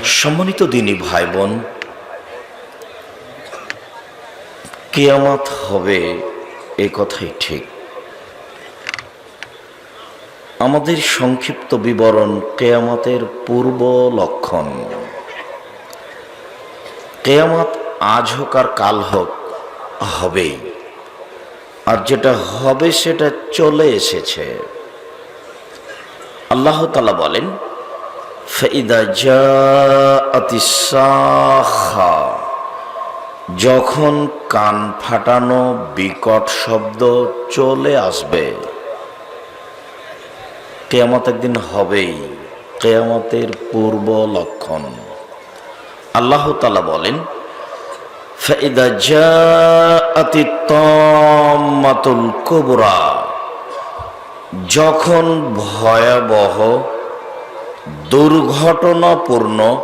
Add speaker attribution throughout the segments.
Speaker 1: সম্মানিত দিনী ভাই বোন, কিয়ামত হবে এ কথাই ঠিক। আমাদের সংক্ষিপ্ত বিবরণ কিয়ামতের পূর্ব লক্ষণ। কিয়ামত আজ হোক আর কাল হোক হবেই, আর যেটা হবে সেটা চলে এসেছে। আল্লাহ তাআলা বলেন, ফাইদা জাআতিস সাখা, যখন কান ফাটানো বিকট শব্দ চলে আসবে। কিয়ামত একদিন হবেই, কিয়ামতের পূর্ব লক্ষণ। আল্লাহ তাআলা বলেন, ফাইদা জাআতিত তাম্মাতুল কুবরা, যখন ভয়াবহ দুর্ঘটনাপূর্ণ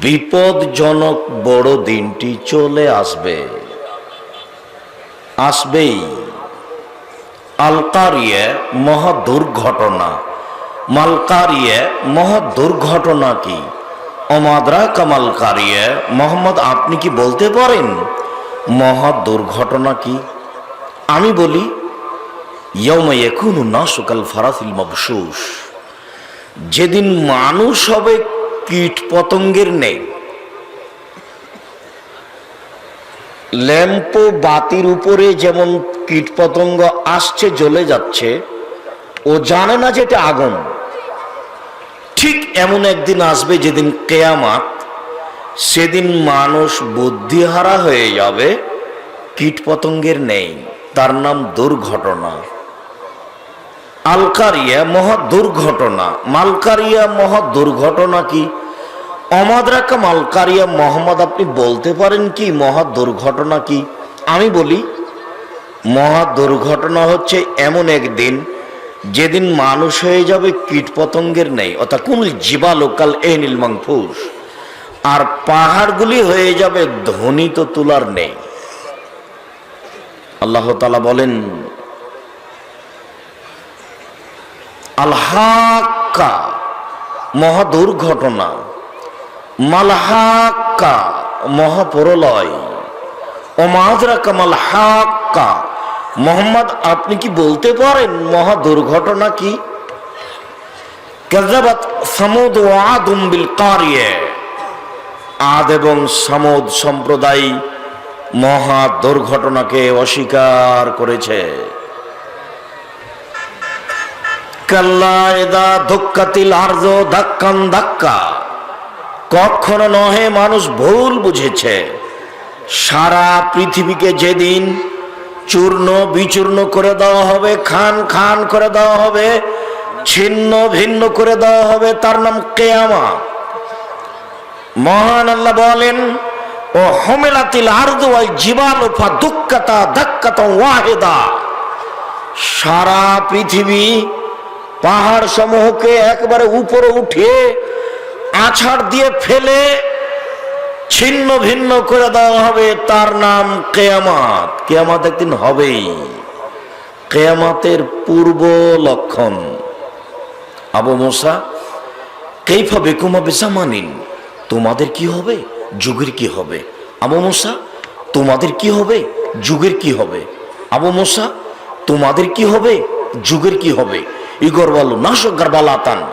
Speaker 1: বিপদজনক বড় দিনটি চলে আসবেই। আল কারিয়া, মহা দুর্ঘটনা। মাল কারিয়া, মহা দুর্ঘটনা কি? অমাদরা কামাল কারিয়া, মোহাম্মদ আপনি কি বলতে পারেন মহা দুর্ঘটনা কি? আমি বলি, ইয়াউমা ইয়াকুনু নাসু কাল ফারাসিল মাবশুশ, যেদিন মানুষ হবে কীট পতঙ্গের নেই। ল্যাম্প বাতির উপরে যেমন কীট পতঙ্গ আসছে জ্বলে যাচ্ছে, ও জানে না যে এটা আগুন। ঠিক এমন একদিন আসবে যেদিন কিয়ামত, সেদিন মানুষ বুদ্ধিহারা হয়ে যাবে, কীট পতঙ্গের নেই, তার নাম দুর্ঘটনা। আলকারিয়া, মহা দুর্ঘটনা। মালকারিয়া, মহা দুর্ঘটনা কি? অমাদরাকা মালকারিয়া, মোহাম্মদ আপনি বলতে পারেন কি মহা দুর্ঘটনা কি? আমি বলি, মহা দুর্ঘটনা হচ্ছে এমন একদিন যেদিন মানুষ হয়ে যাবে কীট পতঙ্গের নেই, অর্থাৎ কোন জিবালোকাল এনিল মাংফুস, আর পাহাড়গুলি হয়ে যাবে ধ্বনিত তুলার নেই। আল্লাহ তাআলা বলেন, আল-হাক্কা, মহা দুর্ঘটনা। মাল-হাক্কা, মহাপ্রলয়। ওমাদরাকা মাল-হাক্কা, মোহাম্মদ আপনি কি বলতে পারেন মহা দুর্ঘটনা কি? কাযাবাত সামুদ ওয়া আদুম বিল কারিয়া, আদ এবং সামুদ সম্প্রদায় মহা দুর্ঘটনাকে অস্বীকার করেছে। কাল্লা ইযা দুক্কাতিল আরযু দাক্কান দাক্কা, কখনো নহে, মানুষ ভুল বুঝেছে। সারা পৃথিবীকে যেদিন চূর্ণ বিচূর্ণ করে দেওয়া হবে, খান খান করে দেওয়া হবে, ছিন্ন ভিন্ন করে দেওয়া হবে, তার নাম কিয়ামত। মহান আল্লাহ বলেন, ও হুমিলাতিল আরদু ওয়াল জিবালু ফাদুক্কাতা দাক্কাতান ওয়াহিদা, সারা পৃথিবী পাহাড় সমূহকে একবারে উপরে উঠিয়ে আছাড় দিয়ে ফেলে ছিন্ন ভিন্ন করে দেওয়া হবে, তার নাম কিয়ামত। কিয়ামত একদিন হবেই, কিয়ামতের পূর্ব লক্ষণ। আবু মুসা, কাইফা বিকুম বিজামানিন, তোমাদের কি হবে, যুগের কি হবে? আবু মুসা, তোমাদের কি হবে, যুগের কি হবে? আবু মুসা, তোমাদের কি হবে, যুগের কি হবে? ইগর বলো নাশক বালাতান,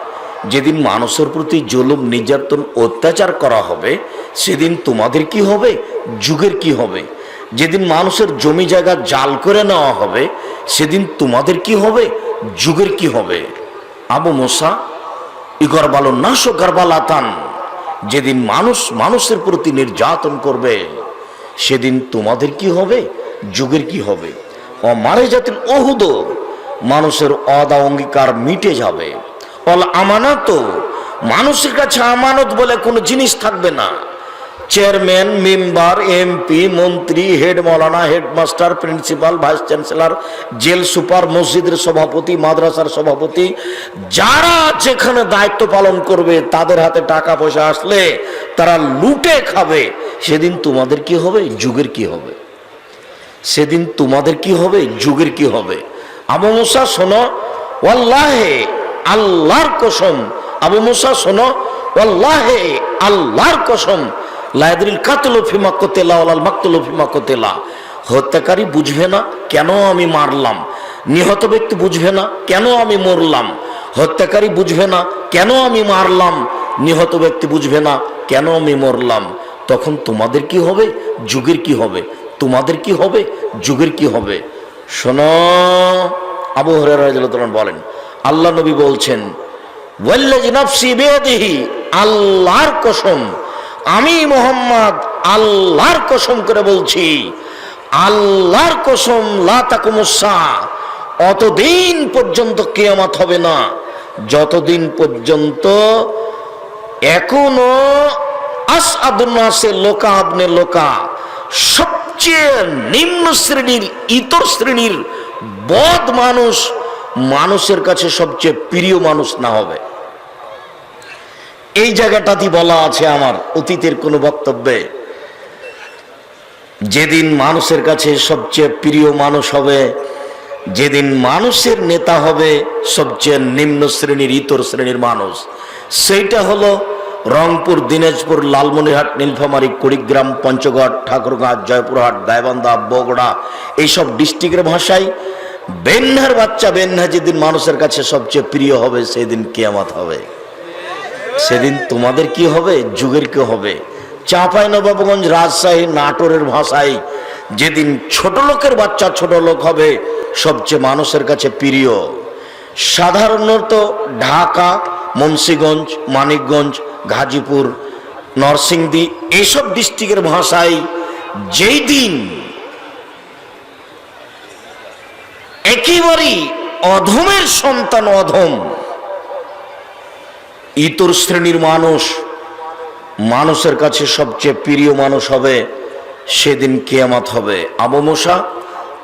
Speaker 1: যেদিন মানুষের প্রতি জুলুম নির্যাতন অত্যাচার করা হবে, সেদিন তোমাদের কি হবে, যুগের কি হবে? যেদিন মানুষের জমি জায়গা জাল করে নেওয়া হবে, সেদিন তোমাদের কি হবে, যুগের কি হবে? আবু মুসা, ইগর বলো নাশক বালাতান, যেদিন মানুষ মানুষের প্রতি নির্যাতন করবে, সেদিন তোমাদের কি হবে, যুগের কি হবে? ও মারে জাতিল ওহুদ, মানুষের অদা অঙ্গীকার মিটে যাবে। অল আমানত, মানুষের কাছে আমানত বলে কোনো জিনিস থাকবে না। চেয়ারম্যান, মেম্বার, এমপি, মন্ত্রী, হেড মৌলানা, headmaster, principal, vice chancellor, jail super, মসজিদের সভাপতি, মাদ্রাসার সভাপতি, যারা যেখানে দায়িত্ব পালন করবে, তাদের হাতে টাকা পয়সা আসলে তারা লুটে খাবে। সেদিন তোমাদের কি হবে, যুগের কি হবে? সেদিন তোমাদের কি হবে, যুগের কি হবে? আবু মুসা শোনো, ওয়াল্লাহি, আল্লাহর কসম, আবু মুসা শোনো, ওয়াল্লাহি আল্লাহর কসম লা ইয়াদরিল কাতলু ফিমা কুতিলা ওয়াল মাকতুলু ফিমা কুতিলা। হত্যাকারী বুঝবে না কেন আমি মারলাম, নিহত ব্যক্তি বুঝবে না কেন আমি মরলাম, হত্যাকারী বুঝবে না কেন আমি মারলাম, নিহত ব্যক্তি বুঝবে না কেন আমি মরলাম। তখন তোমাদের কি হবে, যুগের কি হবে, তোমাদের কি হবে, যুগের কি হবে। শোনো, আবু হুরায়রা রাদিয়াল্লাহু তাআলা বলেন, আল্লাহ নবী বলছেন, ওয়াল্লাযী নাফসি বিয়াদিহি, আল্লাহর কসম, আমি মুহাম্মদ আল্লাহর কসম করে বলছি, আল্লাহর কসম, লা তাকুমুস সাআ, অতদিন পর্যন্ত কিয়ামত হবে না যতদিন পর্যন্ত এখনো আসআদুন নাসে লোকা আবনে লোকা, সবচেয়ে নিম্ন শ্রেণীর, ইতর শ্রেণীর বদ মানুষ মানুষের কাছে সবচেয়ে প্রিয় মানুষ না হবে। এই জায়গাটাতে বলা আছে আমার অতীতের কোন বক্তব্যে, যেদিন মানুষের কাছে সবচেয়ে প্রিয় মানুষ হবে, যেদিন মানুষের নেতা হবে সবচেয়ে নিম্ন শ্রেণীর, ইতর শ্রেণীর মানুষ, সেইটা হলো রংপুর, দিনাজপুর, লালমনিরহাট, নীলফামারী, কুড়িগ্রাম, পঞ্চগড়, ঠাকুরগাঁ, জয়পুরহাট, গাইবান্ধা, বগুড়া, এইসব ডিস্ট্রিক্টের ভাষায় বেন্নার বাচ্চা বেন্না যেদিন মানুষের কাছে সবচেয়ে প্রিয় হবে সেদিন কিয়ামত হবে। সেদিন তোমাদের কি হবে, যুগের কি হবে। চাঁপাইনবাবগঞ্জ, রাজশাহী, নাটোরের ভাষায় যেদিন ছোট লোকের বাচ্চা ছোট লোক হবে সবচেয়ে মানুষের কাছে প্রিয়। সাধারণত ঢাকা, মুন্সিগঞ্জ, মানিকগঞ্জ, গাজীপুর, নরসিংদী এইসব ডিস্ট্রিক্টের ভাষায় যেই দিন একেবারেই অধমের সন্তান, অধম ইতর শ্রেণীর মানুষ মানুষের কাছে সবচেয়ে প্রিয় মানুষ হবে, সেদিন কিয়ামত হবে। আবু মুসা,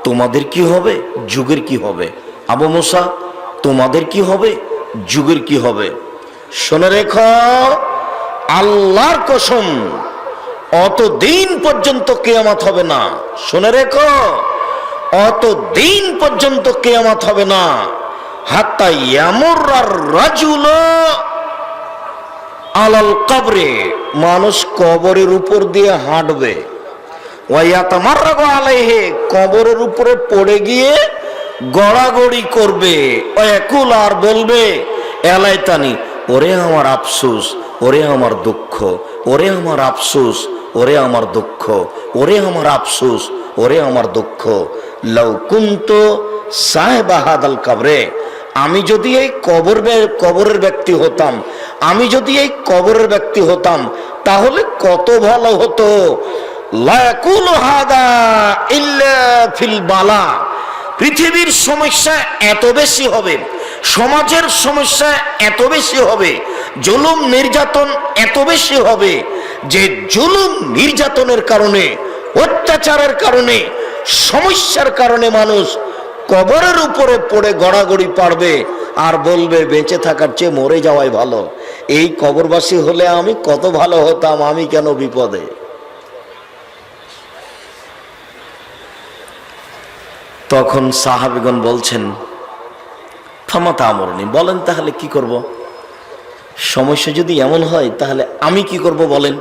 Speaker 1: তোমাদের কি হবে, যুগের কি হবে। আবু মুসা, তোমাদের কি হবে, যুগের কি হবে। শুনে রেখো, আল্লাহর কসম, অতদিন পর্যন্ত কিয়ামত হবে না। শুনে রেখো, অতদিন পর্যন্ত কিয়ামত হবে না। হাত্তা ইয়ামুররার রাজুল আলাল কবরে, মানুষ কবরের উপর দিয়ে হাঁটবে, ওয়ায়াতামাররাগু আলাইহি, কবরের উপরে পড়ে গিয়ে গড়াগড়ি করবে, ওয়াকুল, আর বলবে, এলাইতানি, ওরে আমার আফসোস, ওরে আমার দুঃখ, ওরে আমার আফসোস, ওরে আমার দুঃখ, ওরে আমার আফসোস, ওরে আমার দুঃখ। লাউ কুনতু সাহেবা হাদাল কবরে, আমি যদি এই কবরের ব্যক্তি হতাম, আমি যদি এই কবরের ব্যক্তি হতাম তাহলে কত ভালো হতো। লা ইয়াকুলু হাদা ইল্লা ফিল বালা, পৃথিবীর সমস্যা এত বেশি হবে, সমাজের সমস্যা এত বেশি হবে, জুলুম নির্যাতন এত বেশি হবে যে জুলুম নির্যাতনের কারণে, অত্যাচারের কারণে, সমস্যার কারণে মানুষ কবরের উপরে পড়ে গড়াগড়ি পারবে আর বলবে বেঁচে থাকার চেয়ে মরে যাওয়াই ভালো। এই কবরবাসী হলে আমি কত ভালো হতাম, আমি কেন বিপদে। তখন সাহাবীগণ বলছেন, ফামাতা আমরনি, বলেন তাহলে কি করব। সমস্যা যদি এমন হয় তাহলে আমি কি করব বলেন।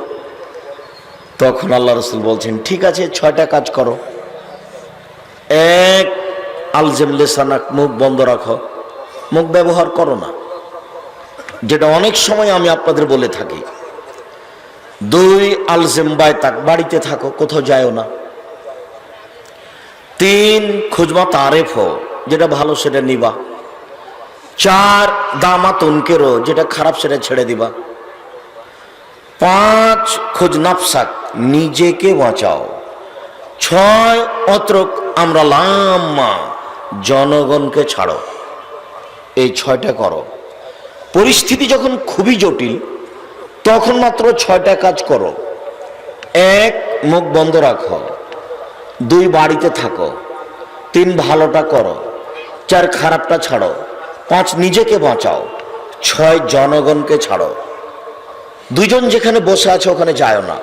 Speaker 1: তখন আল্লাহ রাসূল বলছেন, ঠিক আছে 6টা কাজ করো। এক, আলজিম লিসানাক, মুখ বন্ধ রাখো, মুখ ব্যবহার করো না, যেটা অনেক সময় আমি আপনাদের বলে থাকি। 2, আলজিম বাইতাক, বাড়িতে থাকো, কোথাও যায়ও না। 3, খুজমা তারেফ হো, যেটা ভালো সেটা নিবা। 4, দামা তুনকেরো, যেটা খারাপ সেটা ছেড়ে দিবা। 5, খুজ নাফসাক, নিজেকে বাঁচাও। 6, অত্রক আমরা লাম্মা, জনগণকে ছাড়ো। এই 6টা করো। পরিস্থিতি যখন খুবই জটিল তখন মাত্র 6টা কাজ করো। 1, মুখ বন্ধ রাখো। 2, বাড়িতে থাকো। 3, ভালোটা করো। 4, খারাপটা ছাড়ো। 5, নিজেকে বাঁচাও। 6, জনগণকে ছাড়ো। 2 জন যেখানে বসে আছে ওখানে যায় না।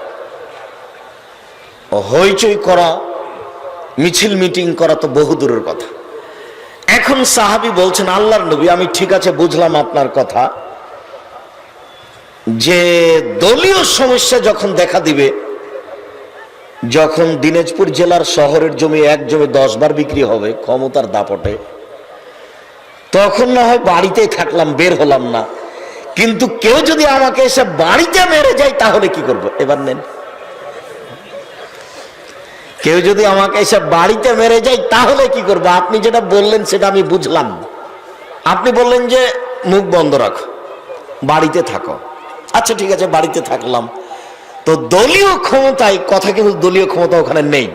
Speaker 1: হইচই করা, মিছিল মিটিং করা তো বহু দূরের কথা। এখন সাহাবী বলছেন, আল্লাহর নবী, আমি ঠিক আছে বুঝলাম আপনার কথা, যে দলীয় সমস্যা যখন দেখা দিবে, যখন দিনাজপুর জেলার শহরের জমি এক জমি 10 বার বিক্রি হবে ক্ষমতার দাপটে, তখন না হয় বাড়িতেই থাকলাম, বের হলাম না। কিন্তু কেউ যদি আমাকে এসে বাড়িতে মেরে যায় তাহলে কি করব? এবার নেন, কেউ যদি আমাকে এসে বাড়িতে মেরে যায় তাহলে কি করব? আপনি যেটা বললেন সেটা আমি বুঝলাম। আপনি বললেন যে মুখ বন্ধ রাখো, বাড়িতে থাকো। আচ্ছা ঠিক আছে, বাড়িতে থাকলাম। তো দলীয় ক্ষমতায় কথা, কিন্তু দলীয় ক্ষমতা ওখানে নেই।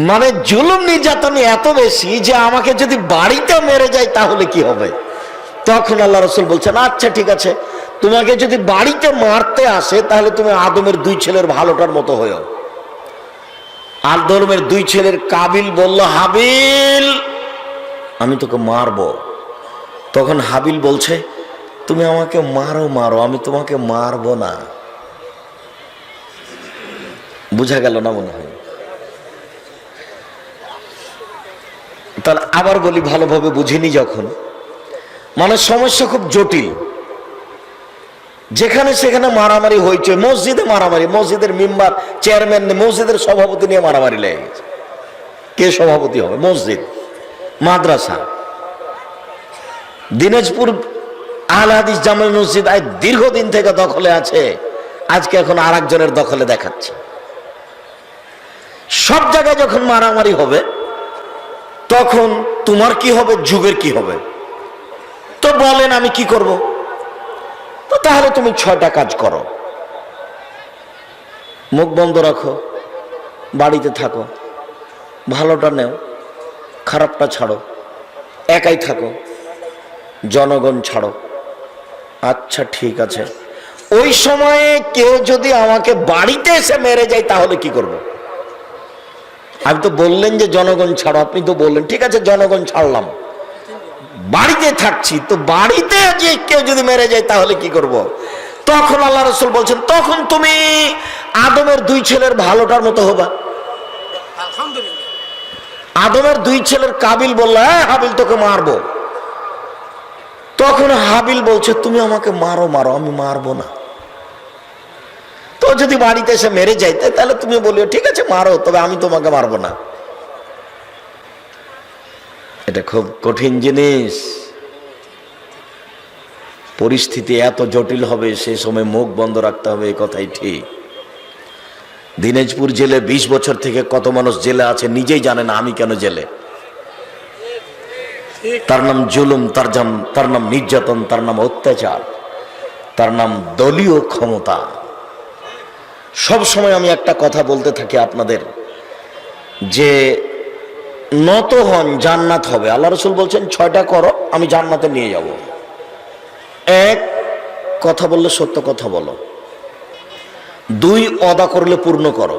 Speaker 1: মানে জুলুম নির্যাতন এত বেশি যে আমাকে যদি বাড়িতে মেরে যায় তাহলে কি হবে? তখন আল্লাহ রাসূল বলছেন, আচ্ছা ঠিক আছে, তোমাকে যদি বাড়িতে মারতে আসে তাহলে তুমি আদমের 2 ছেলের ভালোটার মতো হয়েও। আদমের 2 ছেলের কাবিল বলল, হাবিল আমি তোকে মারবো। তখন হাবিল বলছে, তুমি আমাকে মারো মারো, আমি তোমাকে মারবো না। বুঝা গেল না মনে হয়? তাহলে আবার বলি, ভালোভাবে বুঝিনি যখন, মানে সমস্যা খুব জটিল। যেখানে সেখানে মারামারি হয়েছে, মসজিদে মারামারি, মসজিদের মেম্বার চেয়ারম্যান, মসজিদের সভাপতি নিয়ে মারামারি লেগে গেছে। কে সভাপতি হবে? মসজিদ, মাদ্রাসা। দিনাজপুর আল হাদিস জামে মসজিদ দীর্ঘদিন থেকে দখলে আছে, আজকে এখন আর একজনের দখলে দেখাচ্ছে। সব জায়গায় যখন মারামারি হবে তখন তোমার কি হবে, যুগের কি হবে? তো বলেন আমি কি করব? তো তাহলে তুমি 6টা কাজ করো। মুখ বন্ধ রাখো, বাড়িতে থাকো, ভালোটা নেও, খারাপটা ছাড়ো, একাই থাকো, জনগণ ছাড়ো। আচ্ছা ঠিক আছে, ওই সময়ে কেউ যদি আমাকে বাড়িতে এসে মেরে যায় তাহলে কি করব? আমি তো বললেন যে জনগণ ছাড়ো, আপনি তো বললেন ঠিক আছে জনগণ ছাড়লাম, বাড়িতে থাকছি, তো বাড়িতে যে কেউ যদি মেরে যায় তাহলে কি করব? তখন আল্লাহ রাসূল বলছেন, তখন তুমি আদমের 2 ছেলের ভালোটার মতো হবা। আদমের 2 ছেলের কাবিল বলল, হ্যাঁ হাবিল তোকে মারবো। তখন হাবিল বলছে, তুমি আমাকে মারো মারো, আমি মারবো না। তো যদি বাড়িতে এসে মেরে যাইতে তাহলে তুমি বলিও ঠিক আছে মারো, তবে আমি তোমাকে মারবো না। এটা খুব কঠিন জিনিস। পরিস্থিতি এত জটিল হবে, সে সময় মুখ বন্ধ রাখতে হবে, এই কথাই ঠিক। দিনাজপুর জেলে 20 বছর থেকে কত মানুষ জেলে আছে নিজেই জানে না আমি কেন জেলে। তার নাম জুলুম, তার নাম নির্যাতন, তার নাম অত্যাচার, তার নাম দলীয় ক্ষমতা। সব সময় আমি একটা কথা বলতে থাকি আপনাদের, যে নত হন, জান্নাত হবে। আল্লাহ রাসূল বলছেন 6টা করো, আমি জান্নাতে নিয়ে যাব। 1, কথা বললে সত্য কথা বলো। 2, ওয়াদা করলে পূর্ণ করো।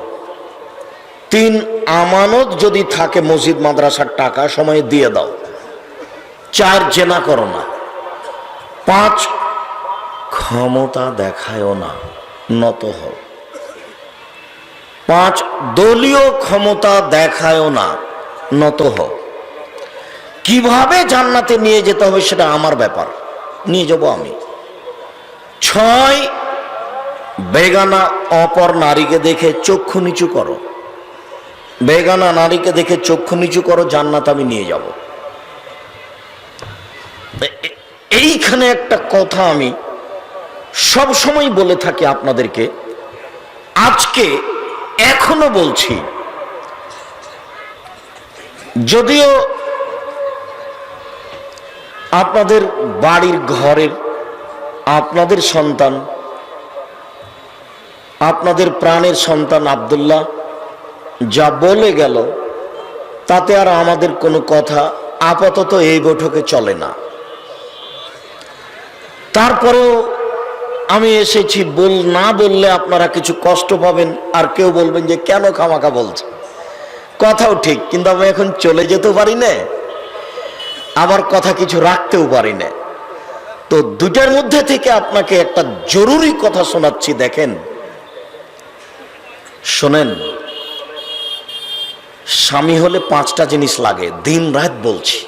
Speaker 1: 3, আমানত যদি থাকে মসজিদ মাদ্রাসার টাকা সময়ে দিয়ে দাও। 4, জেনা করো না। 5, ক্ষমতা দেখায়ও না, নত হও। 5, দলীয় ক্ষমতা দেখায়ও না, নত হও। কিভাবে জান্নাতে নিয়ে যেতে হবে সেটা আমার ব্যাপার, নিয়ে যাব আমি। 6, বেগানা অপর নারীকে দেখে চক্ষু নিচু করো। বেগানা নারীকে দেখে চক্ষু নিচু করো, জান্নাত আমি নিয়ে যাব। এইখানে একটা কথা আমি সব সময় বলে থাকি আপনাদেরকে, আজকে এখনো বলছি। যদিও আপনাদের বাড়ির ঘরের আপনাদের সন্তান, আপনাদের প্রাণের সন্তান আব্দুল্লাহ যা বলে গেল, তাতে আর আমাদের কোনো কথা আপাতত এই বৈঠকে চলে না। তারপরেও আমি এসেছি, না বললে আপনারা কিছু কষ্ট পাবেন, আর কেউ বলবেন যে কেন খামাখা বলছে। কথাও ঠিক, কিন্তু আমি এখন চলে যেতেও পারি না, আবার কথা কিছু রাখতেও পারি না। তো দুটার মধ্যে থেকে আপনাকে একটা জরুরি কথা শোনাচ্ছি, দেখেন, শোনেন। স্বামী হলে 5টা জিনিস লাগে, দিন রাত বলছি।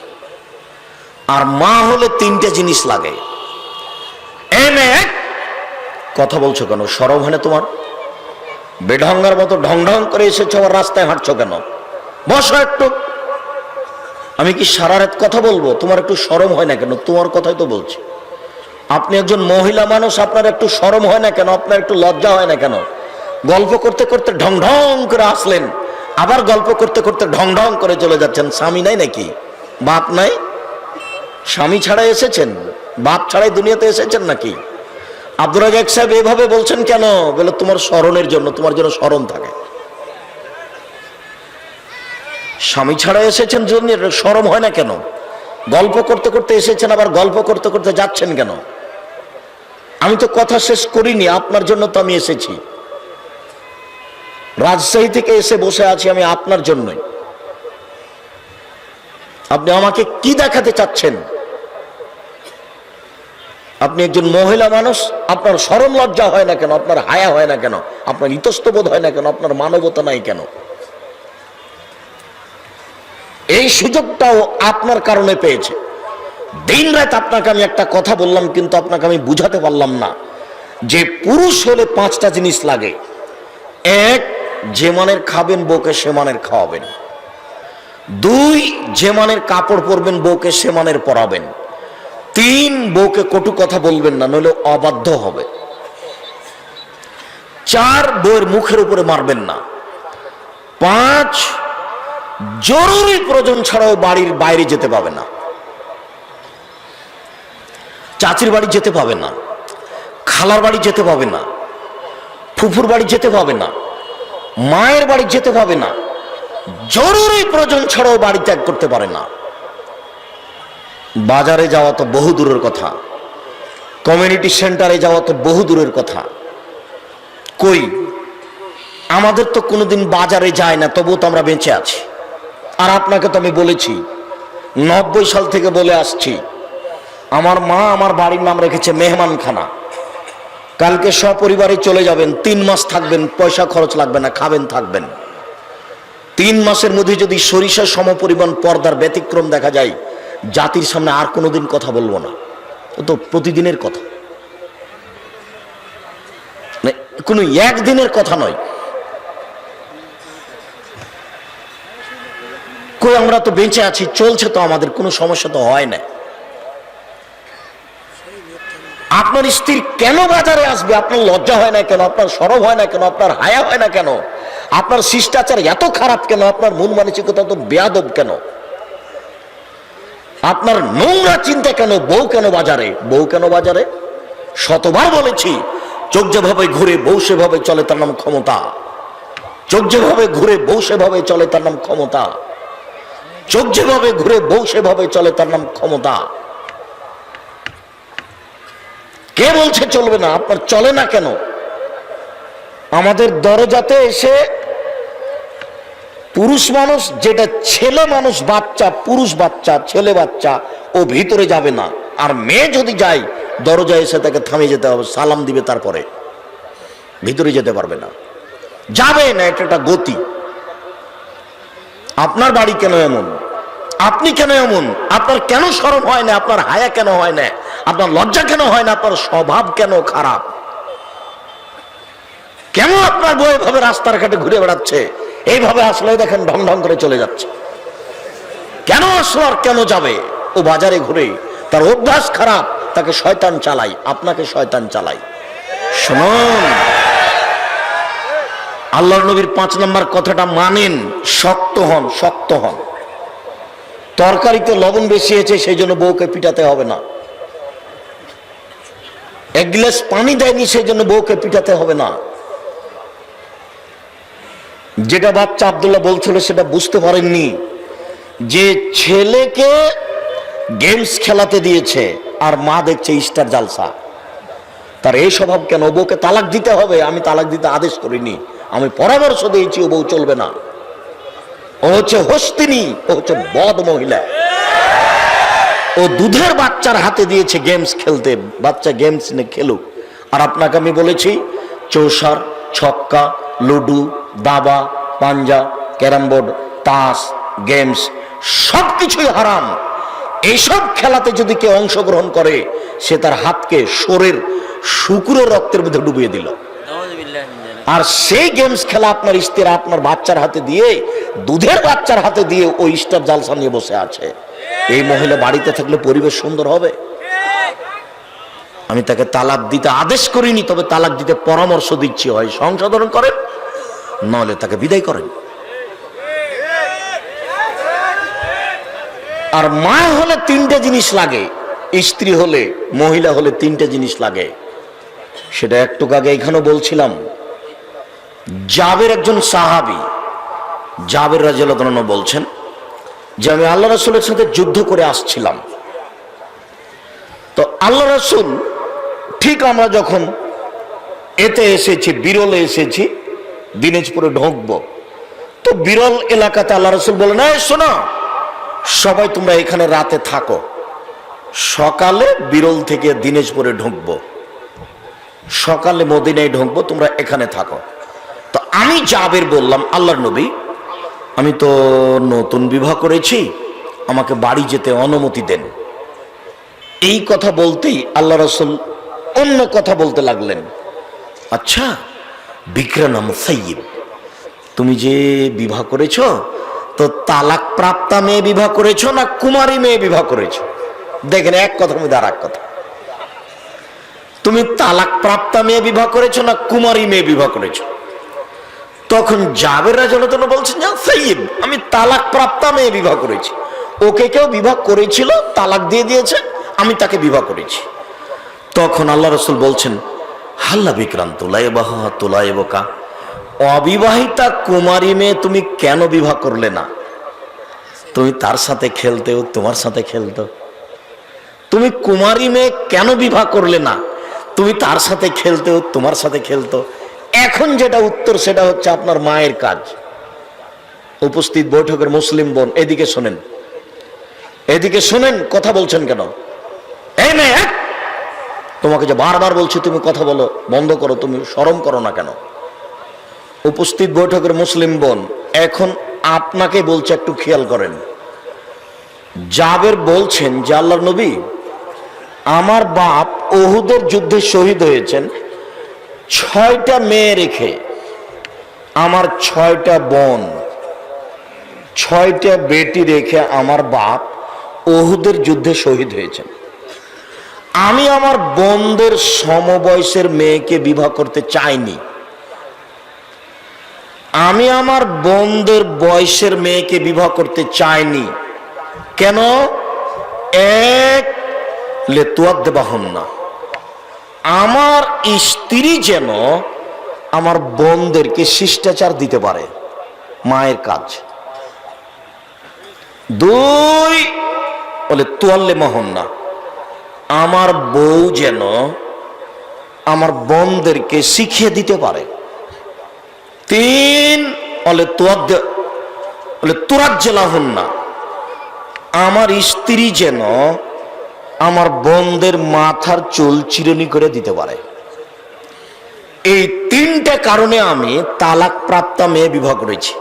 Speaker 1: আর মা হলে 3টে জিনিস লাগে। কথা বলছো কেন? শরম হয় না তোমার? বেঢঙ্গার মতো ঢং ঢং করে এসেছো, আবার রাস্তায় হাঁটছো কেন? বসো একটু। আমি কি সারা রাত কথা বলবো? তোমার একটু শরম হয় না কেন? তোমার কথাই তো বলছি। আপনি একজন মহিলা মানুষ, আপনার একটু শরম হয় না কেন? আপনার একটু লজ্জা হয় না কেন? গল্প করতে করতে ঢং ঢং করে আসলেন, আবার গল্প করতে করতে ঢং ঢং করে চলে যাচ্ছেন। স্বামী নাই নাকি? বাপ নাই? স্বামী ছাড়া এসেছেন? বাপ ছাড়াই দুনিয়াতে এসেছেন নাকি? আব্দুর রাজ্জাক সাহেব এভাবে বলছেন কেন? বলে তোমার স্মরণের জন্য, তোমার জন্য স্মরণ থাকে। স্বামী ছাড়া এসেছেন জন্য শরম হয় না কেন? গল্প করতে করতে এসেছেন, আবার গল্প করতে করতে যাচ্ছেন কেন? আমি তো কথা শেষ করিনি, আপনার জন্য তো আমি এসেছি। রাজশাহী থেকে এসে বসে আছি আমি আপনার জন্যই। আপনি আমাকে কি দেখাতে চাচ্ছেন? আপনি একজন মহিলা মানুষ, আপনার শরম লজ্জা হয় না কেন? আপনার হায়া হয় না কেন? আপনার ইতস্তবোধ হয় না কেন? আপনার মানবতা নাই কেন? এই সুযোগটাও আপনার কারণে পেয়েছে। দিন রাত আপনাকে আমি একটা কথা বললাম, কিন্তু আপনাকে আমি বুঝাতে পারলাম না যে পুরুষ হলে 5টা জিনিস লাগে। 1, যে মানের খাবেন বউকে সে মানের খাওয়াবেন। 2, যে মানের কাপড় পরবেন বউকে সে মানের পরাবেন। 3, বউকে কটু কথা বলবেন না, নইলে অবাধ্য হবে। 4, বউয়ের মুখের উপরে মারবেন না। 5, জরুরি প্রয়োজন ছাড়াও বাড়ির বাইরে যেতে পাবে না। চাচির বাড়ি যেতে পাবে না, খালার বাড়ি যেতে পাবে না, ফুফুর বাড়ি যেতে পাবে না, মায়ের বাড়ি যেতে পাবে না। জরুরি প্রয়োজন ছাড়াও বাড়ি ত্যাগ করতে পারে না। বাজারে যাওয়া তো বহু দূরের কথা, কমিউনিটি সেন্টারে যাওয়া তো বহু দূরের কথা। কই, আমাদের তো কোনোদিন বাজারে যায় না, তবুও তো আমরা বেঁচে আছি। আর আপনাকে তো আমি বলেছি, 90 সাল থেকে বলে আসছি, আমার মা আমার বাড়ির নাম রেখেছে মেহমানখানা। কালকে সপরিবারে চলে যাবেন, 3 মাস থাকবেন, পয়সা খরচ লাগবে না, খাবেন থাকবেন। 3 মাসের মধ্যে যদি সরিষার সমপরিমাণ পর্দার ব্যতিক্রম দেখা যায়, জাতির সামনে আর কোনোদিন কথা বলবো না। ও তো প্রতিদিনের কথা, কোনো একদিনের কথা নয়। কই, আমরা তো বেঁচে আছি, চলছে তো, আমাদের কোনো সমস্যা তো হয় না। আপনার স্ত্রী কেন বাজারে আসবে? আপনার লজ্জা হয় না কেন? আপনার শরম হয় না কেন? আপনার হায়া হয় না কেন? আপনার শিষ্টাচার এত খারাপ কেন? আপনার মন মানসিকতা তো বেয়াদব কেন? আপনার নোংরা চিন্তা কেন? বউ কেন বাজারে? বউ কেন বাজারে? শতবার বলেছি, চোখ যেভাবে ঘুরে বউ সেভাবে চলে, তার নাম ক্ষমতা। চোখ যেভাবে ঘুরে বউ সেভাবে চলে, তার নাম ক্ষমতা। চোখ যেভাবে ঘুরে বউ সেভাবে চলে, তার নাম ক্ষমতা। কে বলছে চলবে না? আপনার চলে না কেন? আমাদের দরজাতে এসে পুরুষ মানুষ, যেটা ছেলে মানুষ, বাচ্চা, পুরুষ বাচ্চা, ছেলে বাচ্চা, ও ভিতরে যাবে না। আর মেয়ে যদি যায়, দরজায় এসে তাকে থামিয়ে যেতে হবে, সালাম দিবে, তারপরে ভিতরে যেতে পারবে না, যাবে না। এটা একটা গতি। আপনার বাড়ি কেন এমন? আপনি কেন এমন? আপনার কেন শরম হয় না? আপনার হায়া কেন হয় না? আপনার লজ্জা কেন হয় না? আপনার স্বভাব কেন খারাপ? কেন আপনার বউ এভাবে রাস্তার ঘাটে ঘুরে বেড়াচ্ছে? এইভাবে আসলে দেখেন ঢং ঢং করে চলে যাচ্ছে। কেন আসলো আর কেন যাবে? ও বাজারে ঘুরে, তার অভ্যাস খারাপ, তাকে শয়তান চালাই, আপনাকে শয়তান চালাই। শুনুন, আল্লাহর নবীর 5 নম্বর কথাটা মানেন, শক্ত হন, শক্ত হন। তরকারিতে লবণ বেশি হয়েছে, সেই জন্য বউকে পিটাতে হবে না। 1 গ্লাস পানি দেয়নি, সেই জন্য বউকে পিটাতে হবে না। যেটা বাচ্চা আব্দুল্লাহ বলছিল সেটা বুঝতে পারেননি, যে ছেলেকে গেমস খেলাতে দিয়েছে আর মা দেখছে স্টার জালসা, তার এই স্বভাব কেন? বউকে তালাক দিতে হবে? আমি তালাক দিতে আদেশ করিনি, আমি পরামর্শ দিয়েছি ও বউ চলবে না। ও হচ্ছে হস্তিনী, ও হচ্ছে বদ মহিলা। ও দুধের বাচ্চার হাতে দিয়েছে গেমস খেলতে, বাচ্চা গেমস নিয়ে খেলুক। আর আপনাকে আমি বলেছি, চৌসার, ছক্কা, লুডু, দাবা, পাঞ্জা, ক্যারাম বোর্ড, তাস, গেমস সবকিছুই হারাম। এইসব খেলাতে যদি কেউ অংশগ্রহণ করে, সে তার হাতকে শরীর শুকুরের রক্তের মধ্যে ডুবিয়ে দিল। আর সেই গেমস খেলা আপনার স্ত্রী আপনার বাচ্চার হাতে দিয়ে, দুধের বাচ্চার হাতে দিয়ে ওই স্টার জালসা নিয়ে বসে আছে। এই মহিলা বাড়িতে থাকলে পরিবেশ সুন্দর হবে? আমি তাকে তালাক দিতে আদেশ করিনি, তবে তালাক দিতে পরামর্শ দিচ্ছি, হয় সংশোধন করেন, নইলে তাকে বিদায় করেন। আর মা হলে তিনটে জিনিস লাগে, স্ত্রী হলে, মহিলা হলে তিনটে জিনিস লাগে। সেটা একটু আগে এখানেও বলছিলাম। জাবের একজন সাহাবী, জাবের রাদিয়াল্লাহু আনহু বলছেন যে আমি আল্লাহ রাসূলের সাথে যুদ্ধ করে আসছিলাম। তো আল্লাহ রাসূল, ঠিক আমরা যখন এতে এসেছি, বিরলে এসেছি, দিনাজপুরে ঢুকবো, তো বিরল এলাকাতে আল্লাহ রাসূল বলেন, এই শোনো, সবাই তোমরা এখানে রাতে থাকো, সকালে বিরল থেকে দিনাজপুরে ঢুকবো, সকালে মদিনায় ঢুকবো, তোমরা এখানে থাকো। তো আমি জাবের বললাম, আল্লাহর নবী, আমি তো নতুন বিবাহ করেছি, আমাকে বাড়ি যেতে অনুমতি দেন। এই কথা বলতেই আল্লাহ রাসূল অন্য কথা বলতে লাগলেন। আচ্ছা, বিক্রানাম সাইয়্যিব, তুমি যে বিবাহ করেছো, তো তালাক প্রাপ্তা মেয়ে বিবাহ করেছো না কুমারী মেয়ে বিবাহ করেছো? দেখেন, এক কথার মধ্যে আর এক কথা। তুমি তালাক প্রাপ্তা মেয়ে বিবাহ করেছো না কুমারী মেয়ে বিবাহ করেছো? তখন জাবের রাদিয়াল্লাহু আনহু বলছেন, সাইয়্যিব, আমি তালাক প্রাপ্তা মেয়ে বিবাহ করেছি। ওকে কেউ বিবাহ করেছিল, তালাক দিয়ে দিয়েছে, আমি তাকে বিবাহ করেছি। তখন আল্লাহ রাসূল বলছেন, হাল্লা বিক্রান্ত তুলাইবাহা তুলাইবকা, অবিবাহিতা কুমারী মেয়ে তুমি কেন বিবাহ করলে না? তুমি তার সাথে খেলতেও, তোমার সাথে খেলতো। তুমি কুমারী মেয়ে কেন বিবাহ করলে না? তুমি তার সাথে খেলতেও, তোমার সাথে খেলতো। এখন যেটা উত্তর, সেটা হচ্ছে আপনার মায়ের কাজ। উপস্থিত বৈঠকের মুসলিম বোন, এদিকে শোনেন, এদিকে শোনেন, কথা বলছেন কেন? এই মেয়ে, তোমাকে যে বারবার বলছি তুমি কথা বলো বন্ধ করো, তুমি শরম করো না কেন? উপস্থিত বৈঠকের মুসলিম বোন, এখন আপনাকে বলছে, একটু খেয়াল করেন। জাবের বলছেন যে আল্লাহর নবী, আমার বাপ উহুদের যুদ্ধে শহীদ হয়েছেন, 6টা মেয়ে রেখে, আমার 6টা বোন, 6টা বেটি রেখে আমার বাপ উহুদের যুদ্ধে শহীদ হয়েছেন। আমি আমার বোনদের সমবয়সের মেয়েকে বিবাহ করতে চাইনি। আমি আমার বোনদের বয়সের মেয়েকে বিবাহ করতে চাইনি। কেন? এক, লেতুয়াদ্দেবাহন না, আমার স্ত্রী যেন আমার বোনদেরকে শিষ্টাচার দিতে পারে, মায়ের কাজ। 2, বলে তোয়াল্লে মোহন না, আমার বউ যেন আমার বোনদেরকে শিখিয়ে দিতে পারে। 3, বলে তোরাজ্জেলাহন না, আমার স্ত্রী যেন আমার বোনদের মাথার চুল চিরুনি করে দিতে পারে। এই 3টে কারণে আমি তালাক প্রাপ্তা মেয়ে বিবাহ করেছি,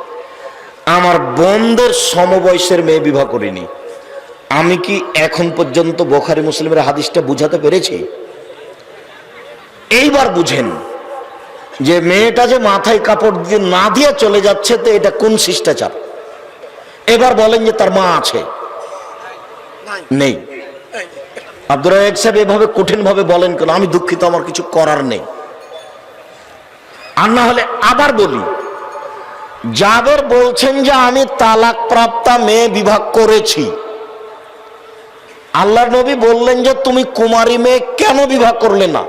Speaker 1: আমার বোনদের সমবয়সের মেয়ে বিবাহ করিনি। আমি কি এখন পর্যন্ত বুখারী মুসলিমের হাদিসটা বুঝাতে পেরেছি? এইবার বুঝেন যে মেয়েটা যে মাথায় কাপড় দিয়ে না দিয়ে চলে যাচ্ছে, তো এটা কোন শিষ্টাচার? এবার বলেন যে তার মা আছে? নেই। আব্দুর রাজ্জাক সাহেব এভাবে কঠিন ভাবে বলেন কেন? আমি দুঃখিত, আমার কিছু করার নেই। আর না হলে আবার বলি, জাবের বলছেন যে আমি তালাক প্রাপ্তা মেয়ে বিবাহ করেছি। আল্লাহর নবী বললেন যে তুমি কুমারী মেয়ে কেন বিবাহ করলে না?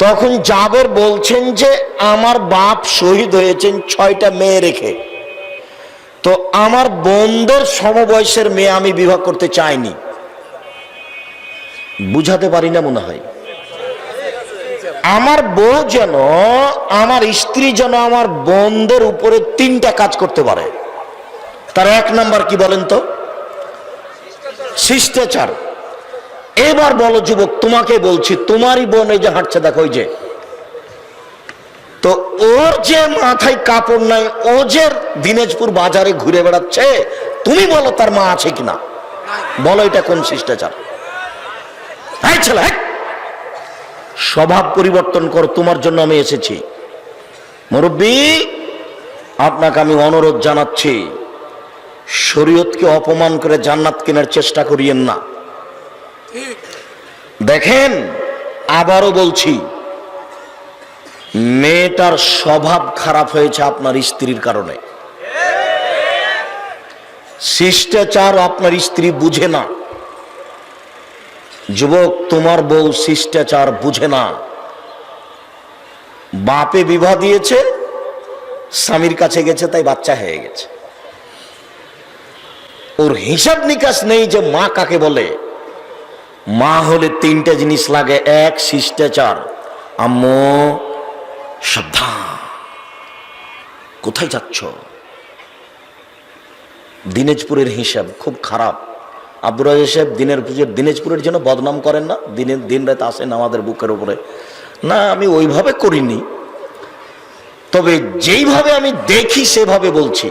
Speaker 1: তখন জাবের বলছেন যে আমার বাপ শহীদ হয়েছেন 6টা মেয়ে রেখে, তো আমার বোনদের সমবয়সের মেয়ে আমি বিবাহ করতে চাইনি। বুঝাতে পারি না মনে হয়। আমার বউ যেন, আমার স্ত্রী যেন আমার বোনদের উপরে 3টা কাজ করতে পারে। তার 1 নাম্বার কি বলেন তো? শিষ্টাচার। এবার বলো যুবক, তোমাকে বলছি, তোমারই বোন এই যে হাঁটছে, দেখো ওই যে, তো ওর যে মাথায় কাপড় নাই, ও যে দিনাজপুর বাজারে ঘুরে বেড়াচ্ছে, তুমি বলো তার মা আছে কিনা? বলো এটা কোন শিষ্টাচার? এই ছেলে, স্বভাব পরিবর্তন কর, তোমার জন্য আমি এসেছি। মুরব্বী, আপনাকে আমি অনুরোধ জানাচ্ছি, শরীয়তকে অপমান করে জান্নাত কেনার চেষ্টা করিয়েন না। দেখেন, আবারও বলছি, মেয়েটার স্বভাব খারাপ হয়েছে আপনার স্ত্রীর কারণে। শিষ্টাচার আপনার স্ত্রী বুঝে না। যুবক, তোমার বউ শিষ্টাচার বুঝে না। বাপে বিবাহ দিয়েছে, স্বামীর কাছে গেছে, তাই বাচ্চা হয়ে গেছে। ওর হিসাব নিকাশ নেই যে মা কাকে বলে। মা হলে তিনটা জিনিস লাগে। এক, শিষ্টাচার। আম্মু সাবধান, কোথায় যাচ্ছ? দিনাজপুরের হিসাব খুব খারাপ। আব্দুর রাজ্জাক সাহেব দিনাজপুরের জন্য বদনাম করেন না? দিন রাত আসেন আমাদের বুকের উপরে। না, আমি ওইভাবে করিনি, তবে যেইভাবে আমি দেখি সেভাবে বলছি।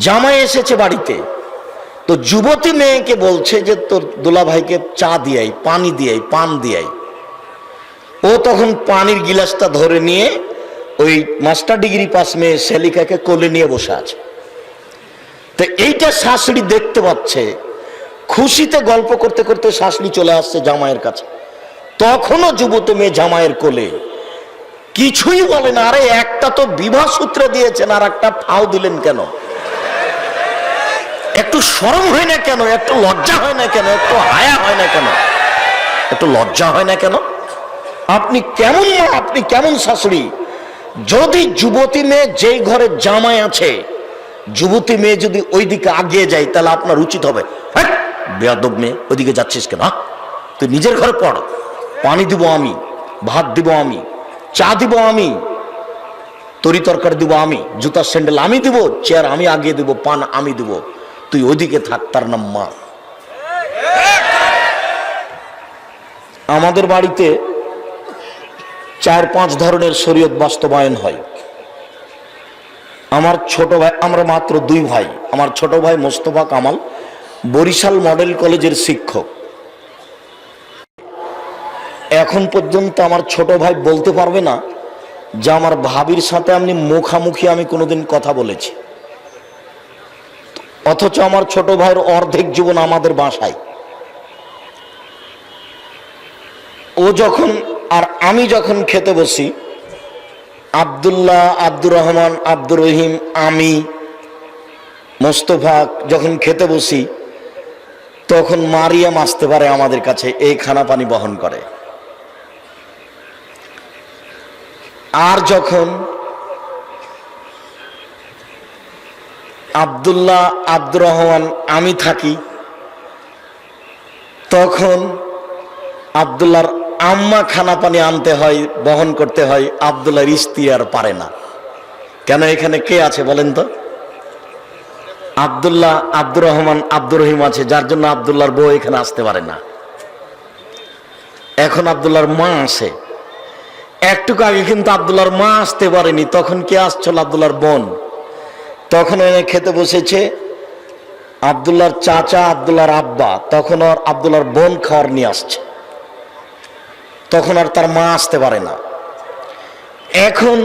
Speaker 1: জামাই এসেছে বাড়িতে, তো যুবতী মেয়েকে বলছে যে তোর দুলা ভাইকে চা দিয়াই, পানি দিয়াই, পান দিয়াই। ও তখন পানির গিলাসটা ধরে নিয়ে ওই মাস্টার ডিগ্রি পাস মেয়ে সেলিকাকে কোলে নিয়ে বসে আছে। তো এইটা শাশুড়ি দেখতে পাচ্ছে, খুশিতে গল্প করতে করতে শাশুড়ি চলে আসছে জামাইয়ের কাছে। তখনও যুবতী মেয়ে জামাইয়ের কোলে, কিছুই বলে না। আরে একটা তো বিবাহ সূত্রে দিয়েছেন, আর একটা ফাও দিলেন কেন? একটু শরম হয় না কেন? একটু লজ্জা হয় না কেন? একটু হায়া হয় না কেন? একটু লজ্জা হয় না কেন? আপনি কেমন মা, আপনি কেমন শাশুড়ি? যদি যুবতী মেয়ে যেই ঘরে জামাই আছে, যুবতী মেয়ে যদি ওইদিকে আগিয়ে যায়, তাহলে আপনার উচিত হবে, হ্যাঁ বেয়াদব মেয়ে, ওইদিকে যাচ্ছিস কেন? তুই নিজের ঘরে পড়। পানি দিব আমি, ভাত দিব আমি, চা দিব আমি, তরি তরকারি দিব আমি, জুতার স্যান্ডেল আমি দিব, চেয়ার আমি আগিয়ে দিব, পান আমি দিব, তুই ওইদিকে থাক। তার নাম মা। আমাদের বাড়িতে 4-5 ধরনের শরীয়ত বাস্তবায়ন হয়। আমার ছোট ভাই, আমরা মাত্র 2 ভাই। আমার ছোট ভাই মোস্তফা কামাল বরিশাল মডেল কলেজের শিক্ষক। এখন পর্যন্ত আমার ছোট ভাই বলতে পারবে না যে আমার ভাবির সাথে আমি মুখামুখি আমি কোনোদিন কথা বলেছি। অথচ আমার ছোট ভাইয়ের অর্ধেক জীবন আমাদের বাসায়। ও যখন আর আমি যখন খেতে বসি, আব্দুল্লাহ, আব্দুর রহমান, আব্দুর রহিম, আমি, মোস্তফা যখন খেতে বসি, তখন মারিয়াম আসতে পারে আমাদের কাছে, এই খানা পানি বহন করে। আর যখন আব্দুল্লাহ, আব্দুর রহমান, আমি থাকি, তখন আব্দুল্লাহর আম্মা খানা পানি আনতে হয়, বহন করতে হয়। আব্দুল্লাহর স্ত্রী আর পারে না। কেন? এখানে কে আছে বলেন তো? আব্দুল্লাহ, আব্দুর রহমান, আব্দুর রহিম আছে, যার জন্য আব্দুল্লাহর বউ এখানে আসতে পারে না। এখন আব্দুল্লাহর মা আসে। একটুকু আগে কিন্তু আব্দুল্লাহর মা আসতে পারেনি, তখন কে আসছিল? আব্দুল্লাহর বোন। তখন এনে খেতে বসেছে আব্দুল্লাহর চাচা, আব্দুল্লাহর আব্বা, তখন আর আব্দুল্লাহর বোন খাওয়ার নিয়ে আসছে, তখন আর তার মা আসতে পারে না। এখন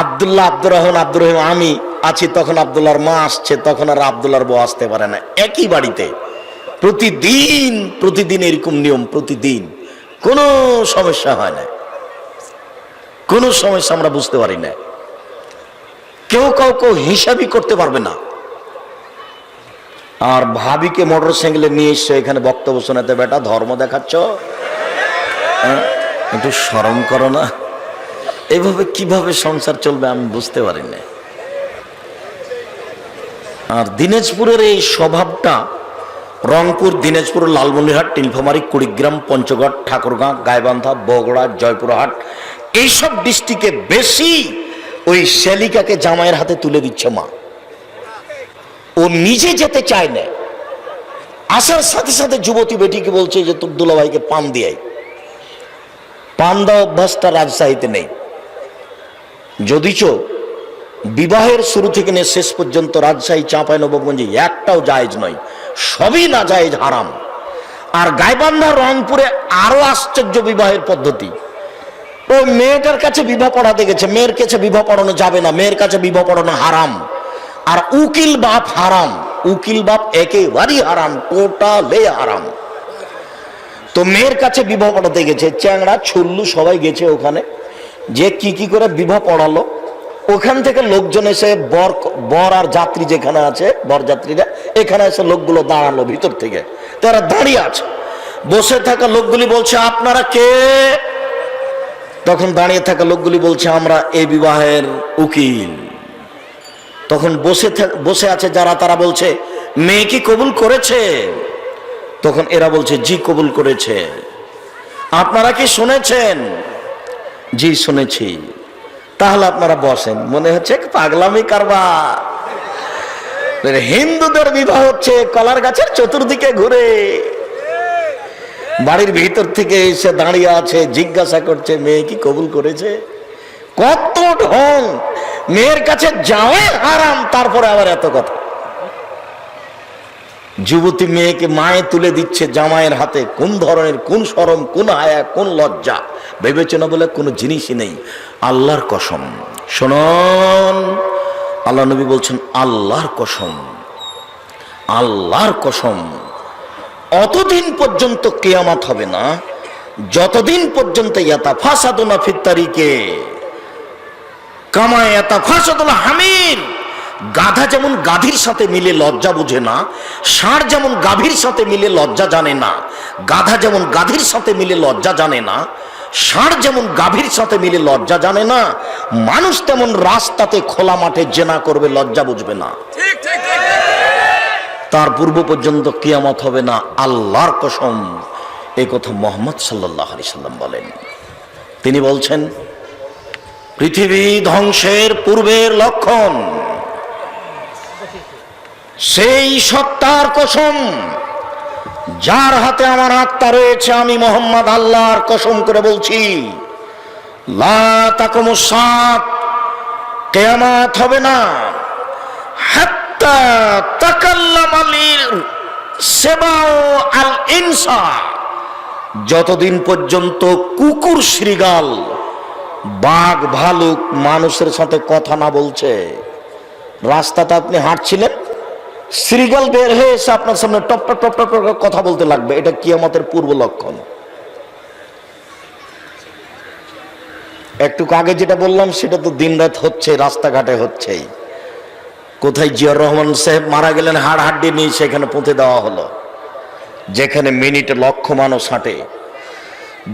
Speaker 1: আব্দুল্লাহ, আব্দুর রহমান, আব্দুর রহিম, আমি আছি, তখন আব্দুল্লাহর মা আসছে, তখন আর আব্দুল্লাহর বউ আসতে পারে না। একই বাড়িতে প্রতিদিন এরকম নিয়ম, প্রতিদিন। কোনো সমস্যা হয় না, কোনো সমস্যা আমরা বুঝতে পারি না। কেউ কাউকে হিসাবই করতে পারবে না। আর ভাবিকে মোটর সাইকেলে নিয়ে এসছো এখানে বক্তব্য শোনাতে, বেটা ধর্ম দেখাচ্ছ, একটু শরম করো না। এইভাবে কিভাবে সংসার চলবে আমি বুঝতে পারি না। আর দিনাজপুরের এই স্বভাবটা রংপুর, দিনাজপুর, লালমনিরহাট, নীলফামারী, কুড়িগ্রাম, পঞ্চগড়, ঠাকুরগাঁ, গাইবান্ধা, বগুড়া, জয়পুরহাট, এইসব ডিস্ট্রিক্টে বেশি ওই শালিকাকে জামাইয়ের হাতে তুলে দিচ্ছে মা। ও নিজে যেতে চায় না, আসার সাথে সাথে যুবতী বেটিকে বলছে যে তোর দুলাভাইকে পান দিয়াই। পান দেওয়া অভ্যাসটা রাজশাহীতে নেই, যদিচ বিবাহের শুরু থেকে নিয়ে শেষ পর্যন্ত রাজশাহী চাঁপাইনবাবগঞ্জে একটাও জায়েজ নয়, সবই না জায়েজ, হারাম। আর গাইবান্ধা রংপুরে আরো আশ্চর্য বিবাহের পদ্ধতি। ও মেয়েটার কাছে বিবাহ পড়াতে গেছে, মেয়ের কাছে বিবাহ পড়ানো যাবে না, মেয়ের কাছে বিবাহ পড়ানো হারাম। আর উকিল বাপ হারাম, উকিল বাপ একেবারেই হারাম, টোটালে হারাম। তো মেয়ের কাছে বিবাহ পড়াতে গেছে, চ্যাংড়া ছুল্লু সবাই গেছে ওখানে, যে কি কি করে বিবাহ পড়ালো। ওখান থেকে লোকজন এসে বর আর যাত্রী যেখানে আছে, বরযাত্রীরা এখানে এসে লোকগুলো দাঁড়ালো ভিতর থেকে। তারা দাঁড়িয়ে আছে, বসে থাকা লোকগুলি বলছে আপনারা কে? তখন দাঁড়িয়ে থাকা লোকগুলি বলছে আমরা এই বিবাহের উকিল। তখন বসে আছে যারা, তারা বলছে মেয়ে কি কবুল করেছে? তখন এরা বলছে জি কবুল করেছে। আপনারা কি শুনেছেন? জি শুনেছি। তাহলে আপনারা বসেন। মনে হচ্ছে পাগলামি কারবার। হিন্দুদের বিবাহ হচ্ছে কলার গাছের চতুর্দিকে ঘুরে, বাড়ির ভিতর থেকে এসে দাঁড়িয়ে আছে, জিজ্ঞাসা করছে মেয়ে কি কবুল করেছে। কত ঢং! মেয়ের কাছে যাওয়া হারাম, তারপরে আবার এত কথা। যুবতী মেয়েকে মায়ে তুলে দিচ্ছে জামাইয়ের হাতে। কোন ধরনের, কোন শরম, কোন হায়া, কোন লজ্জা, বিবেচনা বলে কোনো জিনিসই নেই। আল্লাহর কসম শুনুন, আল্লাহ নবী বলছেন আল্লাহর কসম, আল্লাহর কসম, অতদিন পর্যন্ত কিয়ামত হবে না যতদিন পর্যন্ত ইয়াতাফাসাদুনা ফিত তারিকে কামা ইয়াতাফাসাদুল হামির। গাধা যেমন গাভীর সাথে মিলে লজ্জা বুঝে না, ষাঁড় যেমন গাভীর সাথে মিলে লজ্জা জানে না, গাধা যেমন গাধীর সাথে মিলে লজ্জা জানে না, ষাঁড় যেমন গাভীর সাথে মিলে লজ্জা জানে না, মানুষ তেমন রাস্তাতে খোলা মাঠে জেনা করবে, লজ্জা বুঝবে না। তার পূর্ব পর্যন্ত কিয়ামত হবে না, আল্লাহর কসম। এই কথা মুহাম্মদ সাল্লাল্লাহু আলাইহি সাল্লাম বলেন। তিনি বলছেন পৃথিবী ধ্বংসের পূর্বের লক্ষণ সেই সত্তার কসম যার হাতে আমার আত্মা রয়েছে, আমি মুহাম্মদ আল্লাহর কসম করে বলছি, লা তাকুমুস সাআত, কিয়ামত হবে না, হাত্তা তাকাল্লামালিল সেবাউ আল ইনসা, যতদিন পর্যন্ত কুকুর শৃগাল বাঘ ভালুক মানুষের সাথে কথা না বলছে। রাস্তাতে আপনি হাঁটছিলেন, শৃগাল বের হয়ে এসে আপনার সামনে টপ টপ টপ টপ কথা বলতে লাগবে, এটা কিয়ামতের পূর্ব লক্ষণ। একটু আগে যেটা বললাম সেটা তো দিন রাত হচ্ছে, রাস্তাঘাটে হচ্ছেই। কোথায় জিয়াউর রহমান সাহেব মারা গেলেন, হাড় হাড্ডি নিয়ে সেখানে পুঁতে দেওয়া হলো, যেখানে মিনিটে লক্ষ মানুষ হাঁটে।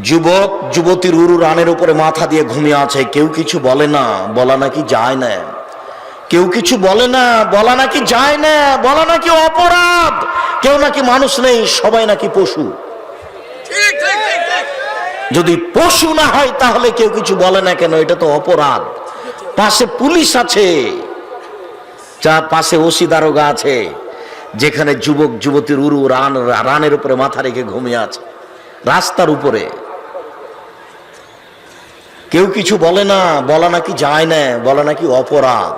Speaker 1: যুবক যুবতীর উরু রানের উপরে মাথা দিয়ে ঘুমিয়ে আছে, কেউ কিছু বলে না, বলা নাকি যায় না, কেউ কিছু বলে না, বলা নাকি যায় না, বলা নাকি অপরাধ, কেউ নাকি মানুষ নেই, সবাই নাকি পশু। যদি পশু না হয় তাহলে কেউ কিছু বলে না কেন? এটা তো অপরাধ। পাশে পুলিশ আছে, পাশে ওসি দারোগা আছে, যেখানে যুবক যুবতীর উরু রানের উপরে মাথা রেখে ঘুমিয়ে আছে রাস্তার উপরে, কেউ কিছু বলে না, বলা নাকি যায় না, বলা নাকি অপরাধ,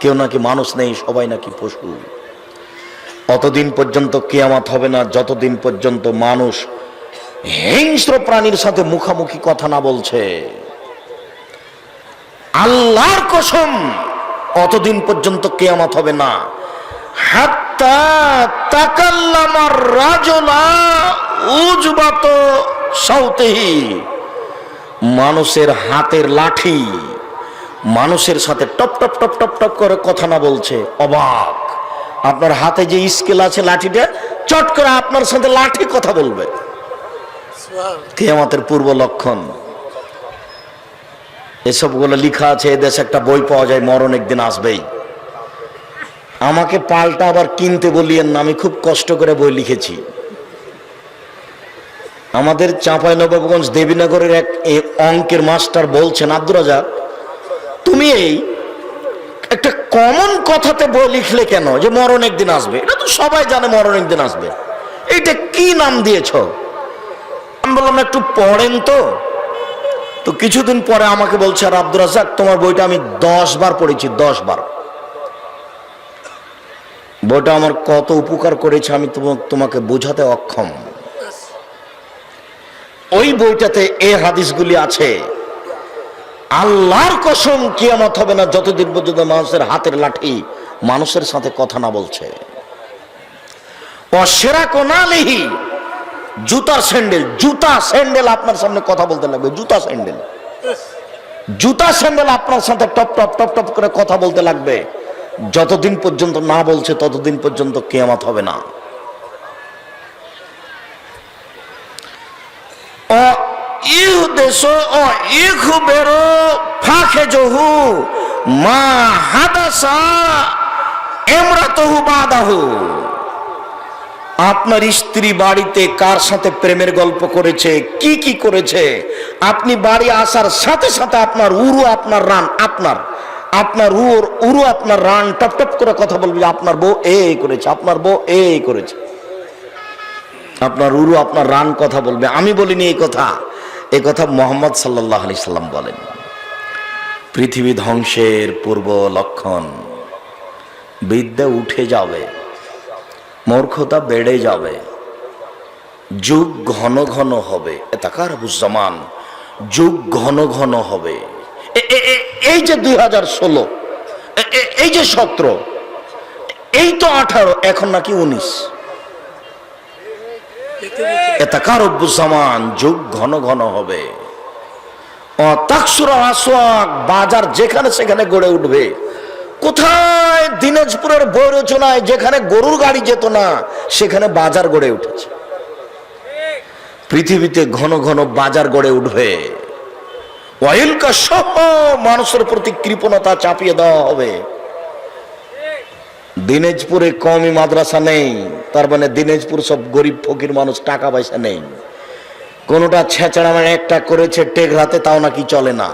Speaker 1: কেউ নাকি মানুষ নেই, সবাই নাকি পশু। অতদিন পর্যন্ত কিয়ামত হবে না যতদিন পর্যন্ত মানুষ হিংস্র প্রাণীর সাথে মুখামুখি কথা না বলছে। আল্লাহর কসম, অতদিন পর্যন্ত কিয়ামত হবে না হাত্তা তাকাল্লামার রাজুলা উজবাত সাউতিহি, মানুষের হাতের লাঠি মানুষের সাথে top top top top top করে কথা না বলছে। অবাক! আপনার হাতে যে স্কেল আছে লাঠিটা, চট করে আপনার সাথে লাঠি কথা বলবে। কিয়ামতের পূর্ব লক্ষণ এসবগুলো লেখা আছে। এদেশে একটা বই পাওয়া যায়, মরণ একদিন আসবেই। আমাকে পাল্টা আবার কিনতে বলিয়েন না, আমি খুব কষ্ট করে বই লিখেছি। আমাদের চাঁপাইনবাবগঞ্জ দেবীনগরের এক অঙ্কের মাস্টার বলছেন, আব্দুর রাজাক, তুমি এই একটা কমন কথাতে বই লিখলে কেন যে মরণ একদিন আসবে? এটা তো সবাই জানে মরণ একদিন আসবে, এইটা কি নাম দিয়েছ? আমি বললাম একটু পড়েন তো। তো কিছুদিন পরে আমাকে বলছে, আর আব্দুর রাজ্জাক, তোমার বইটা আমি 10 বার পড়েছি, 10 বার। বইটা আমার কত উপকার করেছে আমি তোমাকে বোঝাতে অক্ষম। ওই বইটাতে এই হাদিসগুলি আছে। আল্লাহর কসম, কিয়ামত হবে না যতদিন পর্যন্ত মানুষের হাতের লাঠি মানুষের সাথে কথা না বলছে। অসেরা কোনালিহি, জুতার স্যান্ডেল, জুতা স্যান্ডেল আপনার সামনে কথা বলতে লাগবে। জুতা স্যান্ডেল, জুতা স্যান্ডেল আপনার সাথে টপ টপ টপ টপ করে কথা বলতে লাগবে। যতদিন পর্যন্ত না বলছে ততদিন পর্যন্ত কিয়ামত হবে না। ও ইউদেশো ও ইখবেরো ফাখেজহু মা হাদাসা ইমরাতুহু বাদাহু। আপনার স্ত্রী বাড়িতে কার সাথে প্রেমের গল্প করেছে, কি কি করেছে, আপনি বাড়ি আসার সাথে সাথে আপনার উরু, আপনার রান, আপনার উরু আপনার রান টপ টপ করে কথা বলবে, আপনার বউ এই করেছে, আপনার বউ এই করেছে। আপনার উরু আপনার রান কথা বলবে। আমি বলিনি এই কথা, এই কথা মুহাম্মদ সাল্লাল্লাহু আলাইহি সাল্লাম বলেন। পৃথিবী ধ্বংসের পূর্ব লক্ষণ, বিদ্যা উঠে যাবে, মূর্খতা বেড়ে যাবে, যুগ ঘন ঘন হবে। তাকারুজ্জামান, যুগ ঘন ঘন হবে। এই যে 2016, এই যে 17, এই তো 18, এখন নাকি 19। তাকারুজ্জামান, যুগ ঘন ঘন হবে। তাকসুরা আসওয়াক, বাজার যেখানে সেখানে গড়ে উঠবে। কোথায়? দিনাজপুরের বৈরচনায় যেখানে গরুর গাড়ি যেত না সেখানে বাজার গড়ে উঠেছে। পৃথিবীতে ঘন ঘন বাজার গড়ে উঠবে। ওয়াইলকা সহ মানুষের প্রতি কৃপণতা চাপিয়ে দেওয়া হবে। দিনাজপুরে কওমি মাদ্রাসা নেই, তার মানে দিনাজপুর সব গরিব ফকির মানুষ, টাকা পয়সা নেই। কোনটা ছেঁচড়া মানে একটা করেছে টেকরাতে, তাও নাকি চলে না।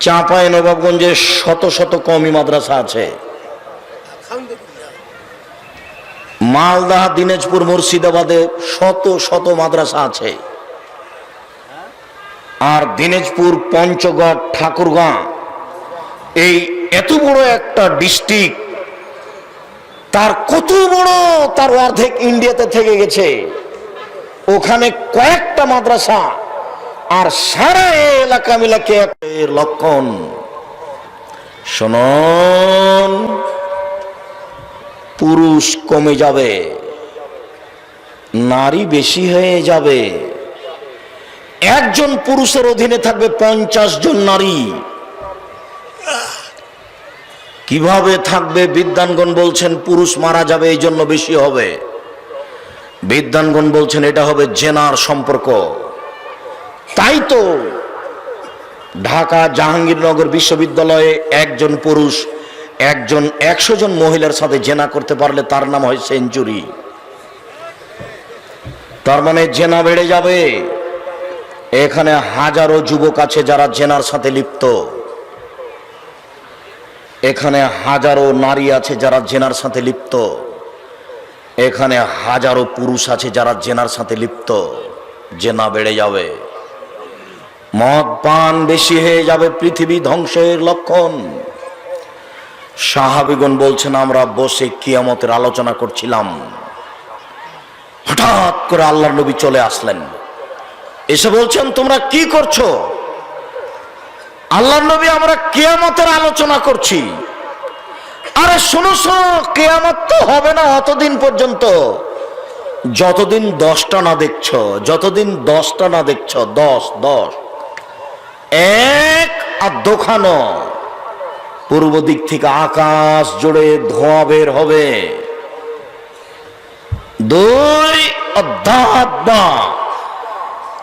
Speaker 1: চাঁপাই নবাবগঞ্জে শত শত কওমি মাদ্রাসা আছে। মালদা, দিনাজপুর, মুর্শিদাবাদে শত শত মাদ্রাসা আছে। আর দিনাজপুর, পঞ্চগড়, ঠাকুরগাঁ, এই এত বড় একটা ডিস্ট্রিক্ট, তার কত বড়, তার অর্ধেক ইন্ডিয়াতে থেকে গেছে। ওখানে কয়েকটা মাদ্রাসা, আর সারা এলাকা মিলাকে লক্ষণ। শুনুন, পুরুষ কমে যাবে, নারী বেশি হয়ে যাবে। একজন পুরুষের অধীনে থাকবে 50 জন নারী। কিভাবে থাকবে? বিদ্বানগণ বলছেন পুরুষ মারা যাবে, এই জন্য বেশি হবে। বিদ্বানগণ বলছেন এটা হবে জেনার সম্পর্ক। তাই তো ঢাকা জাহাঙ্গীরনগর বিশ্ববিদ্যালয়ে একজন পুরুষ 100 জন মহিলার সাথে জেনা করতে পারলে তার নাম হয় সেঞ্চুরি। তার মানে জেনা বেড়ে যাবে। এখানে হাজারো যুবক আছে যারা জেনার সাথে লিপ্ত। এখানে হাজারো নারী আছে যারা জেনার সাথে লিপ্ত। এখানে হাজারো পুরুষ আছে যারা জেনার সাথে লিপ্ত। জেনা বেড়ে যাবে, মদ পান বেশি হয়ে যাবে, পৃথিবী ধ্বংসের লক্ষণ। সাহাবীগণ বলছেন, আমরা বসে কিয়ামতের আলোচনা করছিলাম, হঠাৎ করে আল্লাহর নবী চলে আসলেন, এসে বলছেন তোমরা কি করছো? আল্লাহর নবী, আমরা কিয়ামতের আলোচনা করছি। আরে শোনো শোনো, কিয়ামত তো হবে না অতদিন পর্যন্ত যতদিন 10টা না দেখছো, যতদিন 10টা না দেখছো। 10 এক আর দোখানো, পূর্ব দিক থেকে আকাশ জুড়ে ধোঁয়া বের হবে। 2 দাব্বা,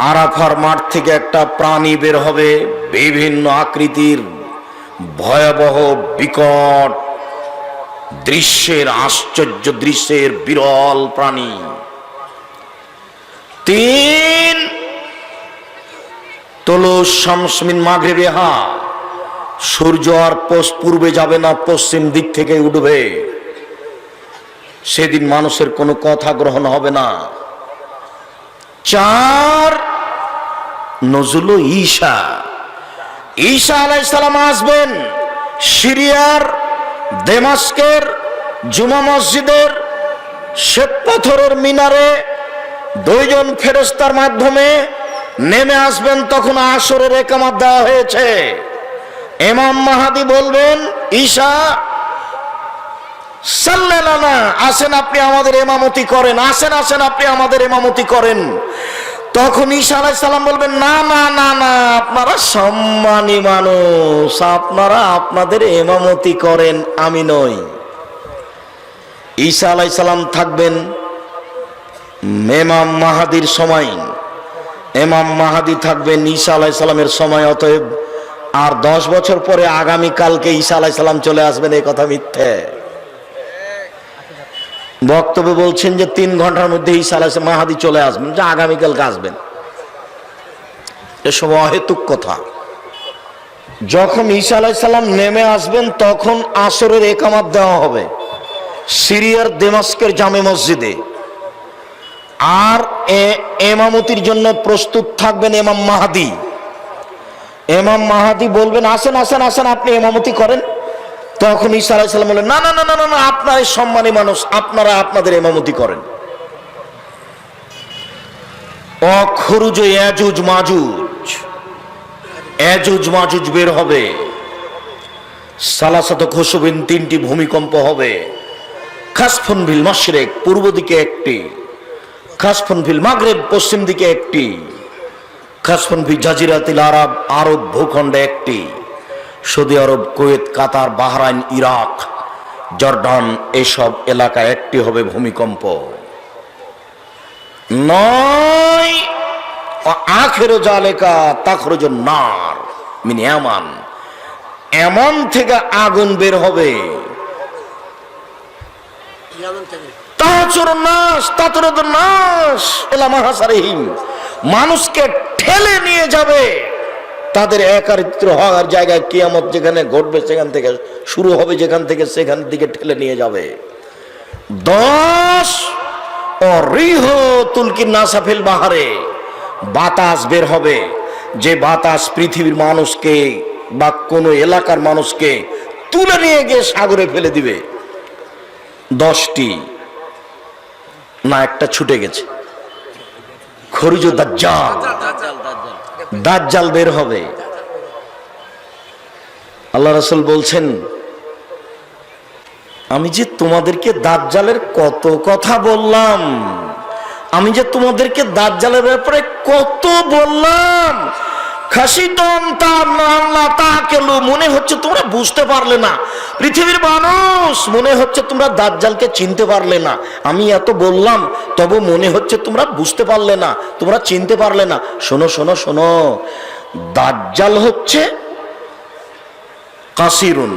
Speaker 1: আরাফার মাঠ থেকে একটা প্রাণী বের হবে, বিভিন্ন আকৃতির, ভয়াবহ বিকট দৃশ্যের, আশ্চর্য দৃশ্যের বিরল প্রাণী। 3 তোলো শামস মিন মাগরিবিহা, সূর্য আর পূর্বে যাবে না, পশ্চিম দিক থেকে উঠবে। সেদিন মানুষের কোনো কথা গ্রহণ হবে না। 4 নজুল ঈসা। ঈসা আলাইহিস সালাম আসবেন সিরিয়ার দামেস্কের জুমা মসজিদের শ্বেত পাথরের মিনারে দুইজন ফেরেশতার মাধ্যমে নেমে আসবেন। তখন আসরের ইকামত দেওয়া হয়েছে। ইমাম মাহদী বলবেন, ঈসা সাল্লাল্লাহু, আসেন আপনি আমাদের ইমামতি করেন, আসেন আসেন আপনি আমাদের ইমামতি করেন। তখন ঈসা আলাইহিস সালাম বলবেন, না না না না, আপনারা সম্মানী মানুষ, আপনারা আপনাদের ইমামতি করেন, আমি নই। ঈসা আলাইহিস সালাম থাকবেন ইমাম মাহদীর সময়, ইমাম মাহদী থাকবেন ঈসা আলাইহিস সালামের সময়। অতএব আর 10 বছর পরে আগামী কালকে ঈসা আলাইহিস সালাম চলে আসবেন, এই কথা মিথ্যে। বক্তব্যে বলছেন যে 3 ঘন্টার মধ্যে ঈসা আলাইহিস মাহদী চলে আসবেন, যে আগামীকালকে আসবেন। এসব অহেতুক কথা। যখন ঈসা আলাইহিস সালাম নেমে আসবেন তখন আসরের ইকামত দেওয়া হবে সিরিয়ার দামেস্কের জামে মসজিদে। আর ইমামতির জন্য প্রস্তুত থাকবেন ইমাম মাহদী। ইমাম মাহদী বলবেন, আসেন আসেন আসেন আপনি ইমামতি করেন। তখন ঈসা আলাইহিস সালাম বললেন, না না না না না, আপনারা সম্মানী মানুষ, আপনারা আপনাদের ইমামতি করেন। অখরুজ ইয়াজুজ মাজুজ, ইয়াজুজ মাজুজ বের হবে। সালাসাত খুসুবিন, 3টি ভূমিকম্প হবে। খাসফুন ফিল মাশরিক, পূর্ব দিকে একটি, খাসফুন ফিল মাগরিব, পশ্চিম দিকে একটি, খাসফুন ফি জাজিরাতিল আরব, আরব ভূখণ্ডে একটি। সৌদি আরব, কুয়েত, কাতার, বাহরাইন, ইরাক, জর্ডান, এসব এলাকায় একটি হবে ভূমিকম্প। 9 আখিরু জালিকা তাখরুজুন নার মিন ইয়ামান, এমন থেকে আগুন বের হবে। মানুষকে ঠেলে নিয়ে যাবে তাদের একারিত্র হওয়ার জায়গায়। কিয়ামত যেখানে ঘটবে সেখান থেকে শুরু হবে, যেখান থেকে সেখান দিকে ঠেলে নিয়ে যাবে। 10 ও রিহ তুলকিন নাসাফিল বাহারে, বাতাস বের হবে, যে বাতাস পৃথিবীর মানুষকে বা কোনো এলাকার মানুষকে তুলে নিয়ে গিয়ে সাগরে ফেলে দিবে। 10টি না, একটা ছুটে গেছে। খরুজ দাজ্জাল, দাজ্জাল বের হবে। আল্লাহ রাসূল বলছেন, আমি যে তোমাদেরকে দাজ্জালের কত কথা বললাম, আমি যে তোমাদেরকে দাজ্জালের ব্যাপারে কত বললাম, খাসিতন তাকেলু, মনে হচ্ছে তোমরা বুঝতে পারলে না। পৃথিবীর মানুষ, মনে হচ্ছে তোমরা দাজ্জালকে চিনতে পারলে না। আমি এত বললাম তবু মনে হচ্ছে তোমরা বুঝতে পারলে না, তোমরা চিনতে পারলে না। শোনো শোনো শোনো, দাজ্জাল হচ্ছে কাসিরুন,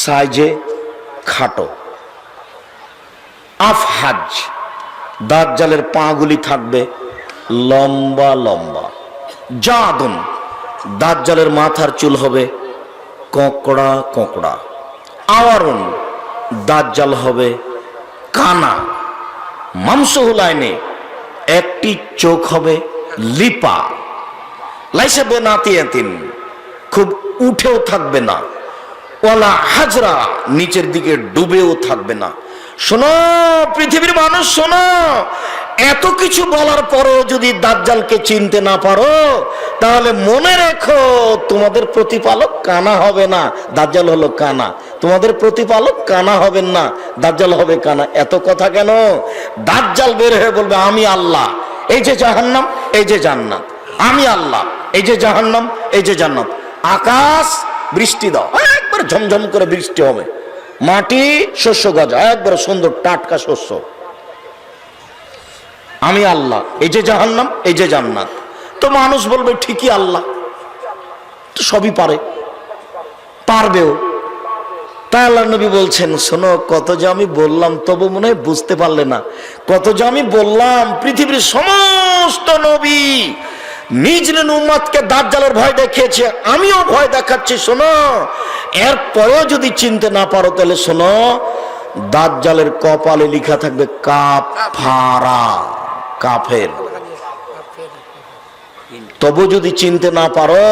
Speaker 1: সাইজে খাটো, আফহাজ, দাজ্জালের পাগুলি থাকবে লম্বা লম্বা, জাদুন, দাজ্জালের মাথার চুল হবে কোঁকড়া কোঁকড়া, আওয়ারুন, দাজ্জাল হবে কানা, মামসুহুল আইনে, একটি চোখ হবে লিপা, লাইসা বেনাতিয়াতিন, খুব উঠেও থাকবে না, ওয়ালা হাজরা, নিচের দিকে ডুবেও থাকবে না। শোনো পৃথিবীর মানুষ, শোনো, এত কিছু বলার পরেও যদি দাজ্জালকে চিনতে না পারো তাহলে মনে রেখো তোমাদের প্রতিপালক কানা হবে না, দাজ্জাল হলো কানা। তোমাদের প্রতিপালক কানা হবেন না, দাজ্জাল হবে কানা। এত কথা কেন? দাজ্জাল বের হয়ে বলবে, আমি আল্লাহ, এই যে জাহান্নাম, এই যে জান্নাত, আমি আল্লাহ, এই যে জাহান্নাম, এই যে জান্নাত। আকাশ বৃষ্টি দাও, একবার ঝমঝম করে বৃষ্টি হবে, মাটি শস্য গাছ, একবার সুন্দর টাটকা শস্য। আমি আল্লাহ, এই যে জাহান্নাম, এই যে জান্নাত। তো মানুষ বলবে ঠিকই আল্লাহ তো সবই পারবেও। তাই আল্লাহ নবী বলছেন, শোনো, কত যে আমি বললাম তবু মনে হয় বুঝতে পারলে না। কত যে আমি বললাম, পৃথিবীর সমস্ত নবী নিজ উম্মতকে দাজ্জালের ভয় দেখিয়েছে, আমিও ভয় দেখাচ্ছি। শোনো, এরপরেও যদি চিনতে না পারো তাহলে শোনো, দাজ্জালের কপালে লেখা থাকবে কাফারা, কাফের। তবু যদি চিনতে না পারো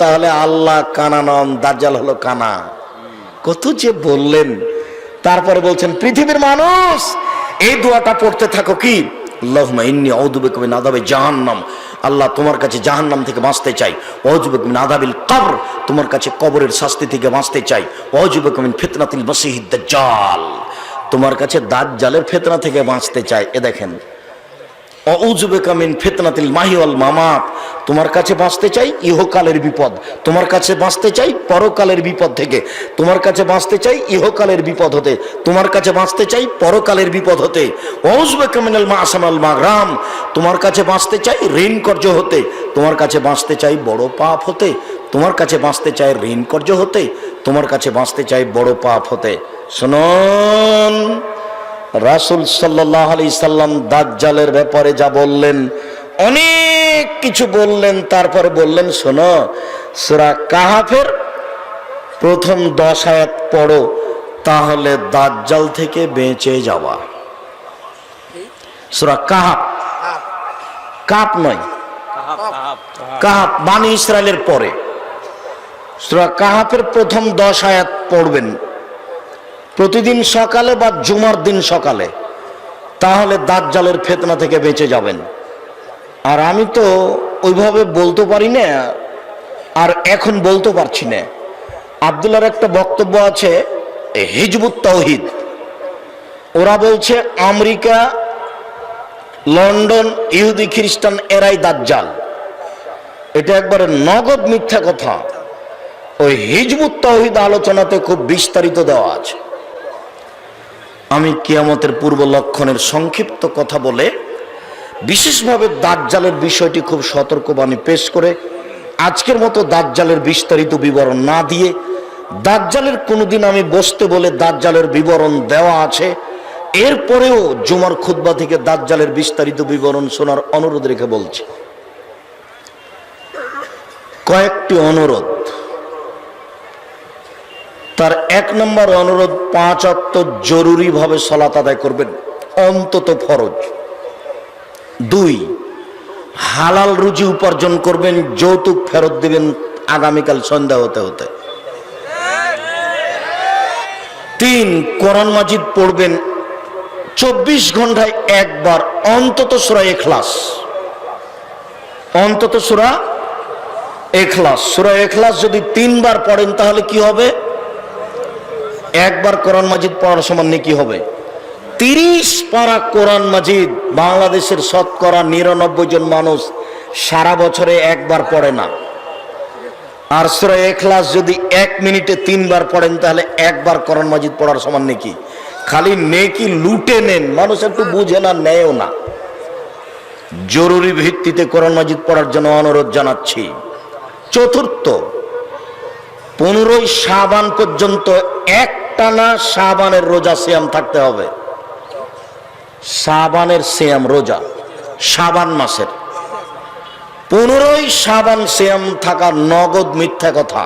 Speaker 1: তাহলে আল্লাহ কানা নন, দাজ্জাল হলো কানা। কত যে বললেন। তারপরে বলছেন পৃথিবীর মানুষ এই দোয়াটা পড়তে থাকো, কি আল্লাহুম্মা ইন্নী আউযু বিকা মিন আযাবি জাহান্নাম, আল্লাহ তোমার কাছে জাহান্নাম থেকে বাঁচতে চাই। আউযু বিকা মিন আযাবিল কবর, তোমার কাছে কবরের শাস্তি থেকে বাঁচতে চাই। আউযু বিকা মিন ফিতনাতিল মাসিহিদ দাজ্জাল, তোমার কাছে দাজ্জালের ফিতনা থেকে বাঁচতে চাই। এ দেখেন, আউযু বিকা মিন ফিতনাতিল মাহি ওয়াল মামাত, তোমার কাছে বাঁচতে চাই ইহকালের বিপদ, তোমার কাছে বাঁচতে চাই পরকালের বিপদ থেকে, তোমার কাছে বাঁচতে চাই ইহকালের বিপদ হতে, তোমার কাছে বাঁচতে চাই পরকালের বিপদ হতে। আউযু বিকা মিনাল মাআসাম ওয়াল মাগরাম, তোমার কাছে বাঁচতে চাই ঋণ কর্য হতে, তোমার কাছে বাঁচতে চাই বড় পাপ হতে, তোমার কাছে বাঁচতে চাই ঋণ কর্য হতে, তোমার কাছে বাঁচতে চাই বড় পাপ হতে। শুনুন, রাসূল সাল্লাল্লাহু আলাইহি সাল্লাম দাজ্জালের ব্যাপারে যা বললেন, অনেক কিছু বললেন। তারপরে বললেন, শোনো, সূরা কাহাফের প্রথম 10 আয়াত পড়ো, তাহলে দাজ্জাল থেকে বেঁচে যাওয়া। সূরা কাহাফ, কাপ নয়, কাহাফ বনি ইসরাইলের পরে সূরা কাহাফের প্রথম 10 আয়াত পড়বেন প্রতিদিন সকালে বা জুমার দিন সকালে, তাহলে দাজ্জালের ফিতনা থেকে বেঁচে যাবেন। আর আমি তো ওইভাবে বলতে পারি না, আর এখন বলতে পারছি না। আব্দুল্লাহর একটা বক্তব্য আছে, হিজবুত তাওহীদ, ওরা বলছে আমেরিকা, লন্ডন, ইহুদি খ্রিস্টান এরাই দাজ্জাল। এটা একবারে নগদ মিথ্যা কথা। ওই হিজবুত তাওহীদ আলোচনাতে খুব বিস্তারিত দেওয়া আছে। আমি কিয়ামতের পূর্ব লক্ষণের সংক্ষিপ্ত কথা বলে বিশেষভাবে দাজ্জালের বিষয়টি খুব সতর্কবাণী পেশ করে আজকের মতো দাজ্জালের বিস্তারিত বিবরণ না দিয়ে, দাজ্জালের কোনোদিন আমি বসতে বলে দাজ্জালের বিবরণ দেওয়া আছে, এরপরেও জুমার খুতবা থেকে দাজ্জালের বিস্তারিত বিবরণ শোনার অনুরোধ রেখে বলছি। কয়েকটি অনুরোধ। তার 1 নম্বর অনুরোধ, 5 ওয়াক্ত জরুরি ভাবে সালাত আদায় করবেন, অন্তত ফরজ। 2, হালাল রুজি উপার্জন করবেন, যৌতুক ফেরত দিবেন আগামীকাল সন্ধ্যা হতে হতে। 3, কোরআন মাজিদ পড়বেন 24 ঘন্টায় একবার, অন্তত সূরা ইখলাস, অন্তত সূরা ইখলাস। সূরা ইখলাস যদি 3 বার পড়েন তাহলে কি হবে? একবার কোরআন মাজিদ পড়ার সমান নেকি হবে। 30 পারা কোরআন মাজিদ বাংলাদেশের শতকরা 99 জন মানুষ সারা বছরে একবার পড়ে না। আর সূরা ইখলাস যদি 1 মিনিটে 3 বার পড়েন তাহলে একবার কোরআন মাজিদ পড়ার সমান নেকি। খালি নেকি লুটে নেন, মানুষ একটু বুঝে না, নেয়ও না। জরুরি ভিত্তিতে কোরআন মাজিদ পড়ার জন্য অনুরোধ জানাচ্ছি। 4, 15 শাবান পর্যন্ত একটানা শাবানের রোজা সিয়াম থাকতে হবে। শাবানের সিয়াম রোজা, শাবান মাসের 15 শাবান সিয়াম থাকা নগদ মিথ্যা কথা।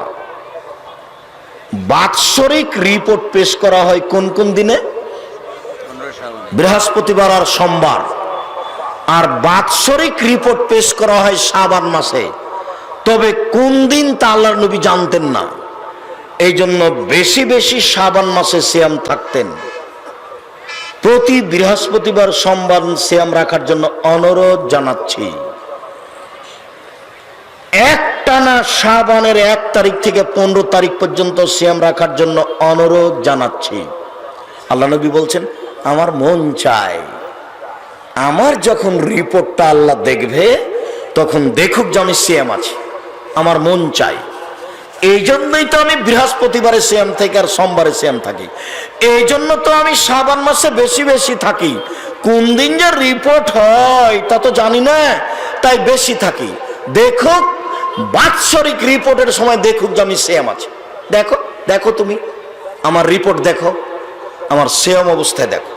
Speaker 1: বাৎসরিক রিপোর্ট পেশ করা হয় কোন কোন দিনে? বৃহস্পতিবার আর সোমবার। আর বাৎসরিক রিপোর্ট পেশ করা হয় শাবান মাসে। তবে কোন দিন তা আল্লাহর নবী জানতেন না, এই জন্য বেশি বেশি শাবান মাসে সিয়াম থাকতেন। প্রতি বৃহস্পতিবার সোমবার সিয়াম রাখার জন্য অনুরোধ জানাচ্ছি। একটানা শাবানের 1 তারিখ থেকে 15 তারিখ পর্যন্ত সিয়াম রাখার জন্য অনুরোধ জানাচ্ছি। আল্লাহ নবী বলছেন, আমার মন চায় আমার যখন রিপোর্টটা আল্লাহ দেখবে তখন দেখুক যে আমি সিয়াম আছি, আমার মন চাই। এই জন্যই তো আমি বৃহস্পতিবারে সিয়াম থাকি আর সোমবারে সিয়াম থাকি। এই জন্য তো আমি শাবান মাসে বেশি বেশি থাকি। কোন দিন যে রিপোর্ট হয় তা তো জানি না, তাই বেশি থাকি। দেখুক, বাৎসরিক রিপোর্টের সময় দেখুক যে আমি সিয়াম আছি। দেখো দেখো, তুমি আমার রিপোর্ট দেখো, আমার সিয়াম অবস্থায় দেখো।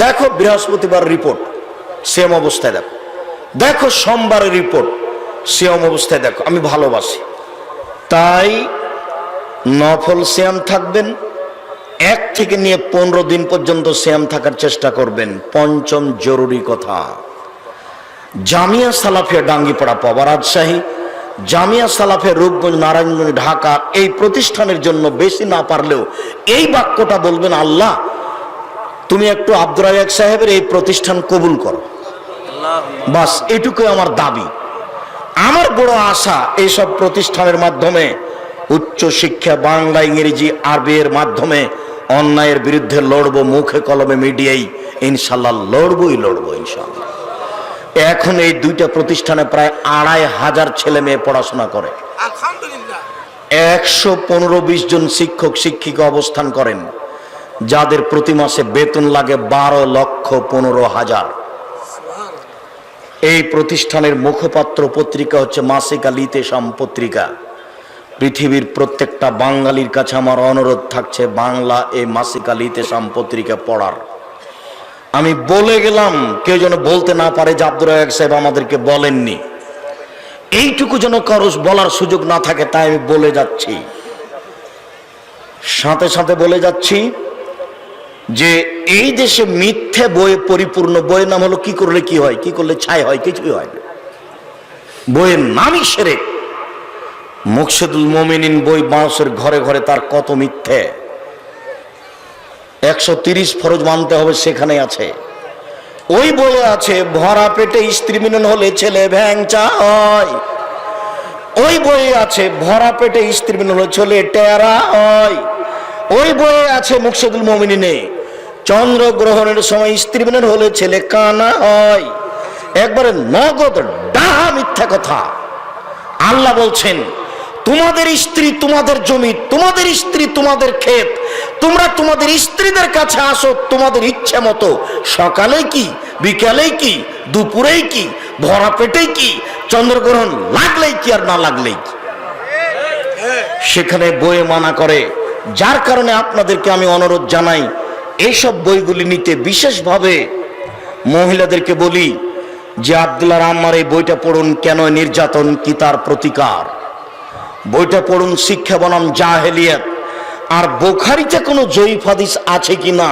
Speaker 1: দেখো বৃহস্পতিবার রিপোর্ট, সিয়াম অবস্থায় দেখো। দেখো সোমবারের রিপোর্ট, সিয়াম অবস্থায় দেখো। আমি ভালোবাসি, তাই নফল সিয়াম থাকবেন। 1 থেকে নিয়ে 15 দিন পর্যন্ত সিয়াম থাকার চেষ্টা করবেন। 5ম জরুরি কথা, জামিয়া সালাফিয়া ডাঙ্গিপাড়া পাওয়া রাজশাহী, জামিয়া সালাফিয়া রূপগঞ্জ নারায়ণগঞ্জ ঢাকা, এই প্রতিষ্ঠানের জন্য বেশি না পারলেও এই বাক্যটা বলবেন, আল্লাহ তুমি একটু আব্দুর রাজ্জাক সাহেবের এই প্রতিষ্ঠান কবুল করো। বাস এটুকুই আমার দাবি। আমার বড় আশা এইসব প্রতিষ্ঠানের মাধ্যমে উচ্চ শিক্ষা বাংলা ইংরেজি আরবি এর মাধ্যমে অন্যায়ের বিরুদ্ধে লড়বো, মুখে কলমে মিডিয়াই ইনশাল্লাহ লড়বই ইনশাল্লাহ। এখন এই দুইটা প্রতিষ্ঠানে প্রায় ২৫০০ ছেলে মেয়ে পড়াশোনা করে, ১১৫-২০ জন শিক্ষক শিক্ষিকা অবস্থান করেন, যাদের প্রতি মাসে বেতন লাগে ১২,১৫,০০০। এই প্রতিষ্ঠানের মুখপাত্র পত্রিকা হচ্ছে মাসিক আল ইতেসাম পত্রিকা। পৃথিবীর প্রত্যেকটা বাঙালির কাছে আমার অনুরোধ থাকছে বাংলা এই মাসিক আল ইতেসাম পত্রিকা পড়ার। আমি বলে গেলাম, কেউ যেন বলতে না পারে যে আব্দুর রাজ্জাক সাহেব আমাদেরকে বলেননি, এইটুকু যেন কারো বলার সুযোগ না থাকে, তাই আমি বলে যাচ্ছি। সাথে সাথে বলে যাচ্ছি যে এই দেশে মিথ্যে বইয়ে পরিপূর্ণ। বইয়ের নাম হলো কি করলে কি হয়, কি করলে ছাই হয়, কিছুই হয় না। বইয়ের নামই শিরক। মুকশেদুল মুমিনিন বই মানুষের ঘরে ঘরে, তার কত মিথ্যে। ১৩০ ফরজ মানতে হবে, সেখানে আছে। ওই বইয়ে আছে ভরা পেটে স্ত্রী মিলন হলে ছেলে ভ্যাংচা হয়। ওই বইয়ে আছে ভরা পেটে স্ত্রী মিলন হলে ছেলে টেরা হয়। ওই বইয়ে আছে মুকশেদুল মুমিনিনে চন্দ্র গ্রহণের সময় স্ত্রী মিলন হলে ছেলে কানা হয়। একবারে নগদ ডাহা মিথ্যা কথা। আল্লাহ বলছেন তোমাদের স্ত্রী তোমাদের জমি, তোমাদের স্ত্রী তোমাদের ক্ষেত, তোমরা তোমাদের স্ত্রীদের কাছে আসো তোমাদের ইচ্ছে মতো, সকালে কি, বিকালে কি, দুপুরেই কি, ভরা পেটেই কি, চন্দ্রগ্রহণ লাগলেই কি আর না লাগলেই কি। সেখানে বইয়ে মানা করে। যার কারণে আপনাদেরকে আমি অনুরোধ জানাই, এইসব বইগুলি নিতে। বিশেষভাবে মহিলাদেরকে বলি যে আব্দুল্লাহ আম্মার এই বইটা পড়ুন, কেন নির্যাতন কি তার প্রতিকার। বইটা পড়ুন, শিক্ষা বনাম জাহেলিয়াত। আর বুখারীতে কোনো জয়ীফ হাদিস আছে কিনা